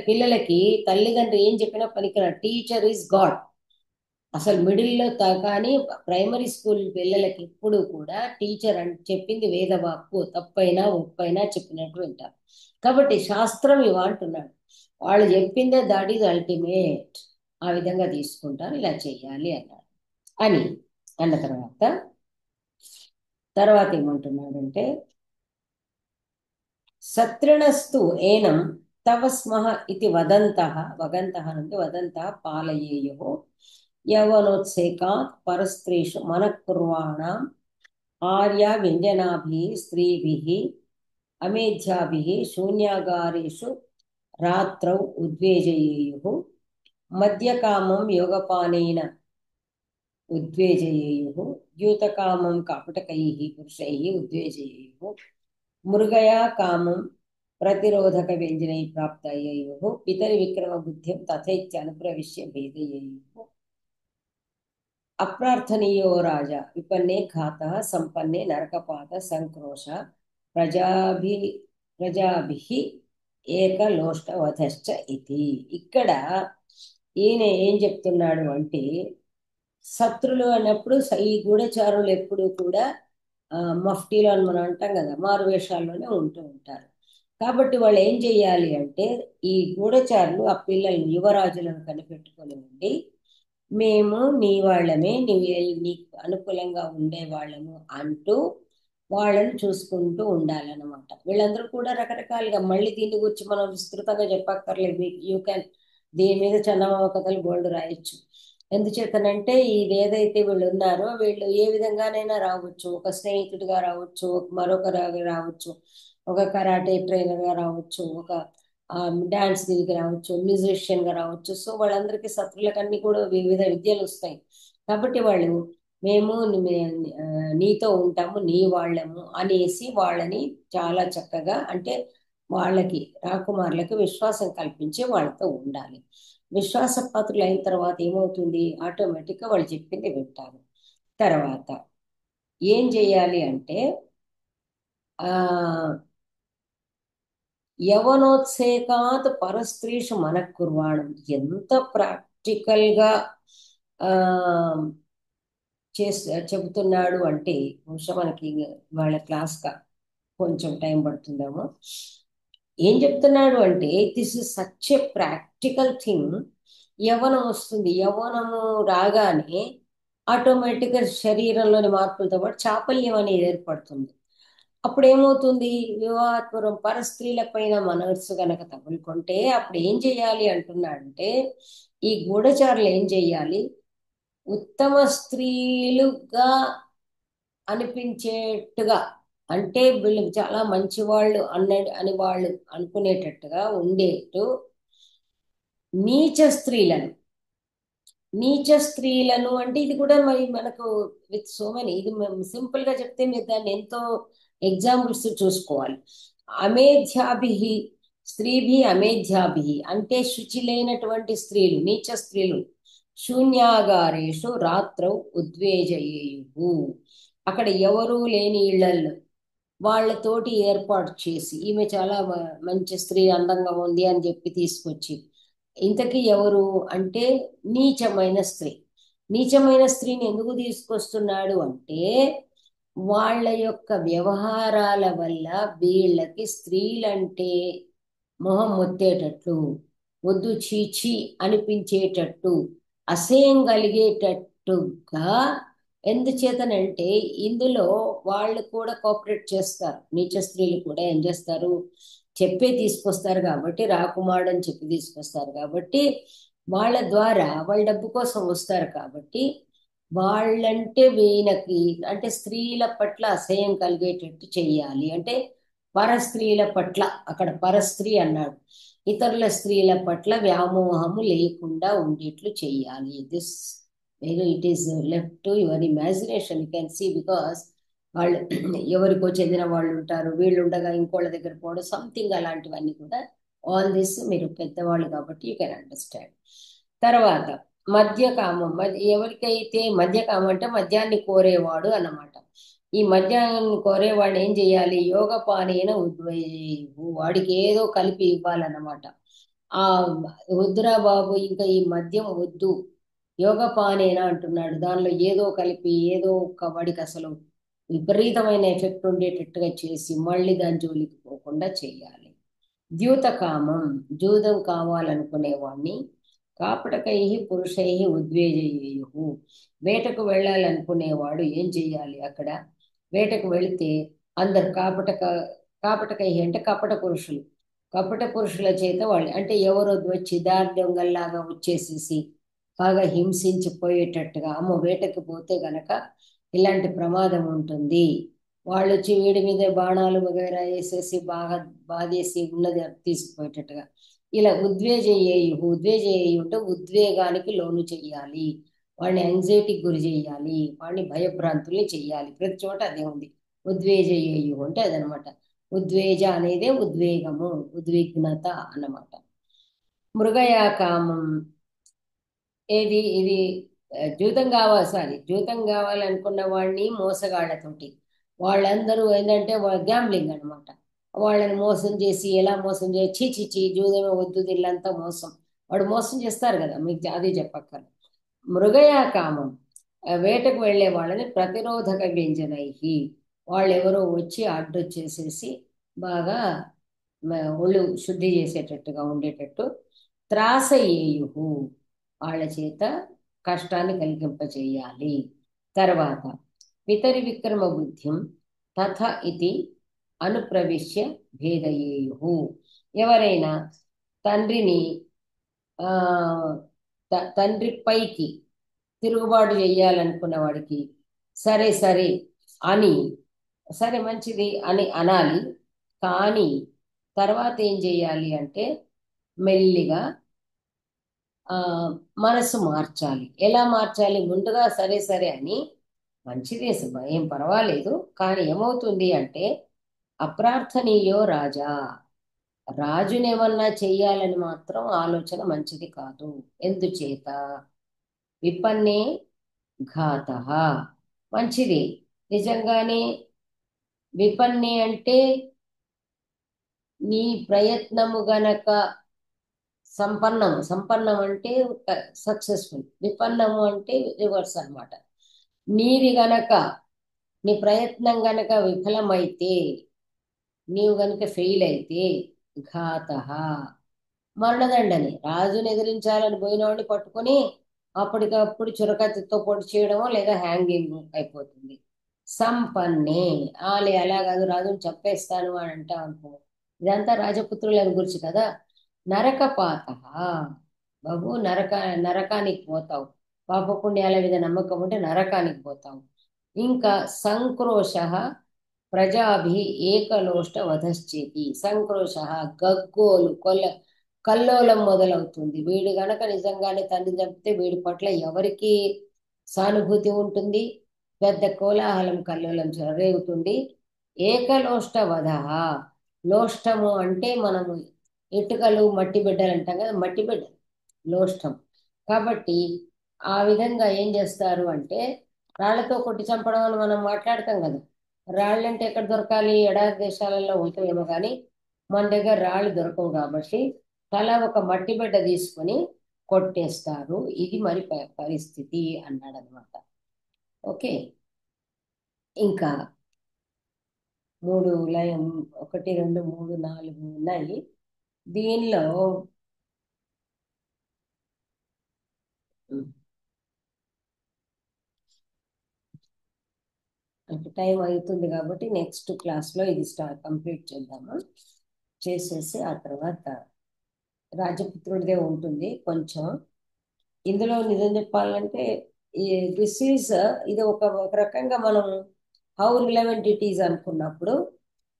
Speaker 1: పిల్లలకి తల్లిదండ్రులు ఏం చెప్పినా పనికిరాడు, టీచర్ ఈజ్ గాడ్. అసలు మిడిల్లో కానీ ప్రైమరీ స్కూల్ పిల్లలకి ఎప్పుడు కూడా టీచర్ అని చెప్పింది వేదవాక్కు, తప్పైనా ఒప్పైనా చెప్పినట్టు వింటారు. కాబట్టి శాస్త్రం ఇవ్వంటున్నాడు, వాళ్ళు చెప్పిందే దట్ ఈజ్ అల్టిమేట్, ఆ విధంగా తీసుకుంటారు, ఇలా చెయ్యాలి అన్నాడు. అని అన్న తర్వాత ఏమంటున్నాడంటే, సత్రిణస్తు ఏనం తవ స్మః ఇది వదంతః అంటే వదంతః పాలయేయుః యవనోత్సేకాత్ పరస్త్రీషు మనఃకుర్వాణాం ఆర్య వ్యంజనాభిః స్త్రీభిః అమేధ్యాభిః శూన్యాగారేషు రాత్రౌ ఉద్వేజయేయుః మద్యకామం యోగపానేన ఉద్వేజయేయుః ద్యూతకామం కాపటకైః పురుషైః ఉద్వేజయేయుః మృగయా కామం प्रतिरोधक व्यंजनैः प्राप्तयेयुः पितरि विक्रम बुद्धिं तथैत्यानुप्रविश्य भेदयेयुः अप्रार्थनीयो राजा विपन्ने घातः संपन्ने नरकपात संक्रोश ప్రజాభిః ఏకలోష్టవధశ్చ ఇది. ఇక్కడ ఈయన ఏం చెప్తున్నాడు అంటే, శత్రులు అన్నప్పుడు ఈ గూఢచారులు ఎప్పుడు కూడా మఫ్టీలో అని మనం అంటాం కదా, మారు వేషాల్లోనే ఉంటూ ఉంటారు. కాబట్టి వాళ్ళు ఏం చెయ్యాలి అంటే, ఈ గూఢచారులు ఆ పిల్లల్ని, యువరాజులను కనిపెట్టుకొని ఉండి, మేము నీ వాళ్ళమే, నీకు అనుకూలంగా ఉండే వాళ్ళము అంటూ వాళ్ళని చూసుకుంటూ ఉండాలన్నమాట. వీళ్ళందరూ కూడా రకరకాలుగా, మళ్ళీ దీని గురించి మనం విస్తృతంగా చెప్పక్కర్లేదు, యూ క్యాన్ దీని మీద చందమామ కథలు బోల్డ్ రాయొచ్చు. ఎందుచేతనంటే ఇది ఏదైతే వీళ్ళు ఉన్నారో వీళ్ళు ఏ విధంగానైనా రావచ్చు, ఒక స్నేహితుడిగా రావచ్చు, మరొకరు రావచ్చు, ఒక కరాటే ట్రైనర్గా రావచ్చు, ఒక డాన్స్ దీనికి రావచ్చు, మ్యూజిషియన్గా రావచ్చు. సో వాళ్ళందరికీ శత్రులకన్నీ కూడా వివిధ విద్యలు వస్తాయి. కాబట్టి వాళ్ళు మేము నీతో ఉంటాము, నీ వాళ్ళము అనేసి వాళ్ళని చాలా చక్కగా, అంటే వాళ్ళకి రాకుమారులకు విశ్వాసం కల్పించి వాళ్ళతో ఉండాలి. విశ్వాసపాత్రులు అయిన తర్వాత ఏమవుతుంది, ఆటోమేటిక్గా వాళ్ళు చెప్పింది వింటారు. తర్వాత ఏం చేయాలి అంటే, ఆ యవనోత్సేకాత్ పరస్త్రీషు మనఃకుర్వాణం, ఎంత ప్రాక్టికల్గా ఆ చెబుతున్నాడు అంటే, బహుశా మనకి వాళ్ళ క్లాస్గా కొంచెం టైం పడుతుందేమో. ఏం చెప్తున్నాడు అంటే, this is such a practical thing. యవ్వనం వస్తుంది, యవ్వనము రాగానే ఆటోమేటిక్గా శరీరంలోని మార్పులతో పాటు చాపల్యం అనేది ఏర్పడుతుంది. అప్పుడు ఏమవుతుంది, వివాహపూర్వం పరస్త్రీల పైన మనస్సు గనక తగులుకుంటే అప్పుడు ఏం చెయ్యాలి అంటున్నాడంటే, ఈ గూఢచారులు ఏం చెయ్యాలి, ఉత్తమ స్త్రీలుగా అనిపించేట్టుగా, అంటే వీళ్ళు చాలా మంచివాళ్ళు అని వాళ్ళు అనుకునేటట్టుగా ఉండేట్టు నీచ స్త్రీలను, నీచ స్త్రీలను అంటే ఇది కూడా మరి మనకు విత్ సో మెనీ, ఇది సింపుల్ గా చెప్తే మీరు దాన్ని ఎంతో ఎగ్జాంపుల్స్ చూసుకోవాలి. అమేధ్యాభి, స్త్రీభి అమేధ్యాభి అంటే శుచి లేనటువంటి స్త్రీలు, నీచ స్త్రీలు. శూన్యాగారేషు రాత్రౌ ఉద్వేజయేయు, అక్కడ ఎవరూ లేని ఇళ్లల్లో వాళ్ళతోటి ఏర్పాటు చేసి, ఈమె చాలా మంచి స్త్రీ, అందంగా ఉంది అని చెప్పి తీసుకొచ్చి, ఇంతకీ ఎవరు అంటే నీచమైన స్త్రీ. నీచమైన స్త్రీని ఎందుకు తీసుకొస్తున్నాడు అంటే వాళ్ళ యొక్క వ్యవహారాల వల్ల వీళ్ళకి స్త్రీలంటే మొహం మొత్తేటట్లు, వద్దు చీచి అనిపించేటట్టు, అసహ్యం కలిగేటట్టుగా. ఎందుచేతనంటే ఇందులో వాళ్ళు కూడా కోఆపరేట్ చేస్తారు, నీచ స్త్రీలు కూడా ఏం చేస్తారు, చెప్పే తీసుకొస్తారు కాబట్టి, రాకుమారుడు అని చెప్పి తీసుకొస్తారు కాబట్టి, వాళ్ళ ద్వారా వాళ్ళ డబ్బు కోసం వస్తారు కాబట్టి, వాళ్ళంటే వీళ్ళకి అంటే స్త్రీల పట్ల అసహ్యం కలిగేటట్టు చెయ్యాలి. అంటే పరస్త్రీల పట్ల, అక్కడ పరస్త్రీ అన్నాడు, ఇతరుల స్త్రీల పట్ల వ్యామోహము లేకుండా ఉండేట్లు చెయ్యాలి. This it is left to your imagination, you can see. Because వాళ్ళు ఎవరికో చెందిన వాళ్ళు ఉంటారు, వీళ్ళు ఉండగా ఇంకోళ్ళ దగ్గర పోవడం, సంథింగ్ అలాంటివన్నీ కూడా. ఆల్ దిస్ మీరు పెద్దవాళ్ళు కాబట్టి యూ కెన్ అండర్స్టాండ్. తర్వాత మద్యకామం, ఎవరికైతే మద్యకామం అంటే మద్యాన్ని కోరేవాడు అన్నమాట. ఈ మద్యాన్ని కోరేవాడు ఏం చేయాలి, యోగపానీన ఉద్వయేయు, వాడికి ఏదో కలిపి ఇవ్వాలన్నమాట. ఆ వద్దురా బాబు, ఇంకా ఈ మద్యం వద్దు, యోగపానేనా అంటున్నాడు, దానిలో ఏదో కలిపి ఏదో ఒక వాడికి అసలు విపరీతమైన ఎఫెక్ట్ ఉండేటట్టుగా చేసి మళ్ళీ దాని జోలికి పోకుండా చేయాలి. ద్యూతకామం, జూదం కావాలనుకునేవాడిని. కాపటకై పురుషై ఉద్వేజయేయు, వేటకు వెళ్ళాలనుకునేవాడు ఏం చెయ్యాలి, అక్కడ వేటకు వెళితే అందరు కాపటకై అంటే కపట పురుషులు, కపట పురుషుల చేత వాళ్ళు అంటే ఎవరో వచ్చి దారి దొంగల్లాగా వచ్చేసేసి బాగా హింసించిపోయేటట్టుగా, అమ్మో వేటకి పోతే గనక ఇలాంటి ప్రమాదం ఉంటుంది, వాళ్ళు వచ్చి వీడి మీద బాణాలు వగైరా వేసేసి బాగా బాధేసి ఉన్నది తీసుకుపోయేటట్టుగా, ఇలా ఉద్వేజయేయు. ఉద్వేజయేయు అంటే ఉద్వేగానికి లోను చెయ్యాలి, వాడిని యాంగ్జైటీకి గురి చేయాలి, వాడిని భయభ్రాంతుల్ని చెయ్యాలి. ప్రతి చోట అదే ఉంది, ఉద్వేజయేయు అంటే అదనమాట. ఉద్వేజ అనేదే ఉద్వేగము, ఉద్విగ్నత అన్నమాట. మృగయా కామం, ఏది ఇది జూతం కావాలి, సారీ జూతం కావాలనుకున్న వాడిని మోసగాళ్లతోటి, వాళ్ళందరూ ఏంటంటే వాళ్ళ గ్యాంబ్లింగ్ అనమాట. వాళ్ళని మోసం చేసి, ఎలా మోసం చేసి, చీ చీ చీ జూదమే వద్దు, దీళ్ళంతా మోసం, వాడు మోసం చేస్తారు కదా, మీకు అది చెప్పక్కర్. మృగయా కామం, వేటకు వెళ్ళే వాళ్ళని ప్రతిరోధక వ్యంజనై, వాళ్ళు ఎవరో వచ్చి అడ్డొచ్చేసేసి బాగా ఒళ్ళు శుద్ధి చేసేటట్టుగా ఉండేటట్టు త్రాసయేయు, వాళ్ళ చేత కష్టాన్ని కలిగింపచేయాలి. తర్వాత పితరి విక్రమ బుద్ధిం తథ ఇది అనుప్రవిశ్య భేదయేయు, ఎవరైనా తండ్రిని ఆ తండ్రి పైకి తిరుగుబాటు చేయాలనుకున్న వాడికి సరే సరే అని, సరే మంచిది అని అనాలి. కానీ తర్వాత ఏం చేయాలి అంటే మెల్లిగా ఆ మనసు మార్చాలి. ఎలా మార్చాలి, ముందుగా సరే సరే అని మంచిదే ఏం పర్వాలేదు, కానీ ఏమవుతుంది అంటే అప్రార్థనీయో రాజా, రాజునేమన్నా చెయ్యాలని మాత్రం ఆలోచన మంచిది కాదు. ఎందుచేత విపన్నే ఘాత, మంచిది నిజంగానే. విపన్నే అంటే నీ ప్రయత్నము గనక సంపన్నము, సంపన్నం అంటే సక్సెస్ఫుల్, విపన్నము అంటే రివర్స్ అన్నమాట. నీది గనక, నీ ప్రయత్నం గనక విఫలమైతే, నీవు గనక ఫెయిల్ అయితే ఘాత, మరణదండని, రాజుని ఎదిరించాలని పోయినవాడిని పట్టుకొని అప్పటికప్పుడు చురకత్తితో పొడి చేయడమో లేదా హ్యాంగింగ్ అయిపోతుంది. సంపన్నే, ఆలే అలా కాదు రాజుని చంపేస్తాను అని అంటా అనుకో, ఇదంతా రాజపుత్రుల గురించి కదా. నరకపాత, బాబు నరకానికి పోతావు, పాపపుణ్యాల మీద నమ్మకం ఉంటే నరకానికి పోతావు. ఇంకా సంక్రోశ ప్రజాభి ఏకలోష్ట వధశ్చేతి, సంక్రోశ గగ్గోలు, కల్లోలం మొదలవుతుంది. వీడు గనక నిజంగానే తండ్రి చంపితే వీడి పట్ల ఎవరికి సానుభూతి ఉంటుంది? పెద్ద కోలాహలం కల్లోలం రేగుతుంది. ఏకలోష్ట వధ. లోష్టము అంటే మనము ఇటుకలు మట్టి బిడ్డలు అంటాం కదా, మట్టి బిడ్డ లోష్టం. కాబట్టి ఆ విధంగా ఏం చేస్తారు అంటే రాళ్లతో కొట్టి చంపడం అని మనం మాట్లాడతాం కదా. రాళ్ళంటే ఎక్కడ దొరకాలి? ఎడారి దేశాలలో ఉంటాయేమో కానీ మన దగ్గర రాళ్ళు దొరకవు. కాబట్టి తల ఒక మట్టి బిడ్డ తీసుకొని కొట్టేస్తారు. ఇది మరి పరిస్థితి అన్నాడు అనమాట. ఓకే. ఇంకా మూడు లయం, 1, 2, 3, 4 ఉన్నాయి దీనిలో. టైం అవుతుంది కాబట్టి నెక్స్ట్ క్లాస్లో ఇది కంప్లీట్ చేద్దాము. చేసేసి ఆ తర్వాత రాజపుత్రుడిదే ఉంటుంది కొంచెం. ఇందులో నిజం చెప్పాలంటే ఈ దిస్ ఈజ్ ఇది ఒక రకంగా మనం హౌ రిలవెంట్ ఇట్ ఈజ్ అనుకున్నప్పుడు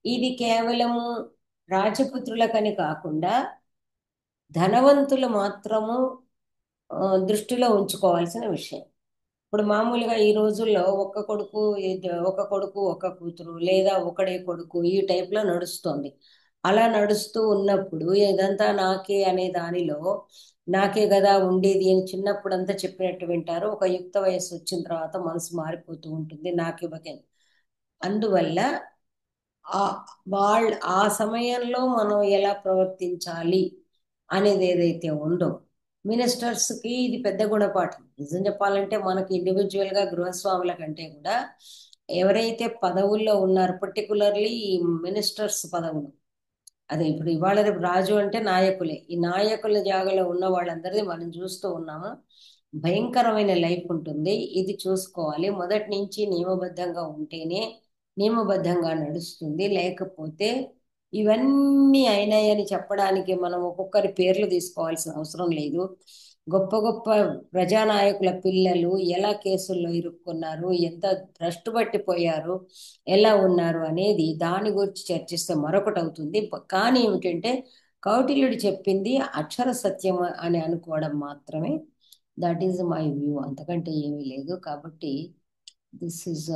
Speaker 1: ఇది కేవలము రాజపుత్రులకని కాకుండా ధనవంతులు మాత్రము దృష్టిలో ఉంచుకోవాల్సిన విషయం. ఇప్పుడు మామూలుగా ఈ రోజుల్లో ఒక కొడుకు ఒక కూతురు, లేదా ఒకడే కొడుకు, ఈ టైప్లో నడుస్తోంది. అలా నడుస్తూ ఉన్నప్పుడు ఇదంతా నాకే అనే దానిలో నాకే కదా ఉండేది అని చిన్నప్పుడంతా చెప్పినట్టు వింటారు. ఒక యుక్త వయస్సు వచ్చిన తర్వాత మనసు మారిపోతూ ఉంటుంది, నాకివ్వకే. అందువల్ల ఆ ఆ సమయంలో మనం ఎలా ప్రవర్తించాలి అనేది ఏదైతే ఉందో, మినిస్టర్స్కి ఇది పెద్ద గుణపాఠం. నిజం చెప్పాలంటే మనకి ఇండివిజువల్గా గృహస్వాముల కంటే కూడా ఎవరైతే పదవుల్లో ఉన్నారో, పర్టికులర్లీ ఈ మినిస్టర్స్ పదవులు, అదే ఇప్పుడు ఇవాళ రేపు రాజు అంటే నాయకులే, ఈ నాయకుల జాగాలో ఉన్న వాళ్ళందరినీ మనం చూస్తూ ఉన్నాము. భయంకరమైన లైఫ్ ఉంటుంది. ఇది చూసుకోవాలి. మొదటి నుంచి నియమబద్ధంగా ఉంటేనే నియమబద్ధంగా నడుస్తుంది. లేకపోతే ఇవన్నీ అయినాయని చెప్పడానికి మనం ఒక్కొక్కరి పేర్లు తీసుకోవాల్సిన అవసరం లేదు. గొప్ప గొప్ప ప్రజానాయకుల పిల్లలు ఎలా కేసుల్లో ఇరుక్కున్నారు, ఎంత భ్రష్టు పట్టిపోయారు, ఎలా ఉన్నారు అనేది దాని గురించి చర్చిస్తే మరొకటి అవుతుంది. కానీ ఏమిటంటే కౌటిల్యుడు చెప్పింది అక్షర సత్యం అని అనుకోవడం మాత్రమే. దట్ ఈజ్ మై వ్యూ, అంతకంటే ఏమీ లేదు. కాబట్టి దిస్ ఈజ్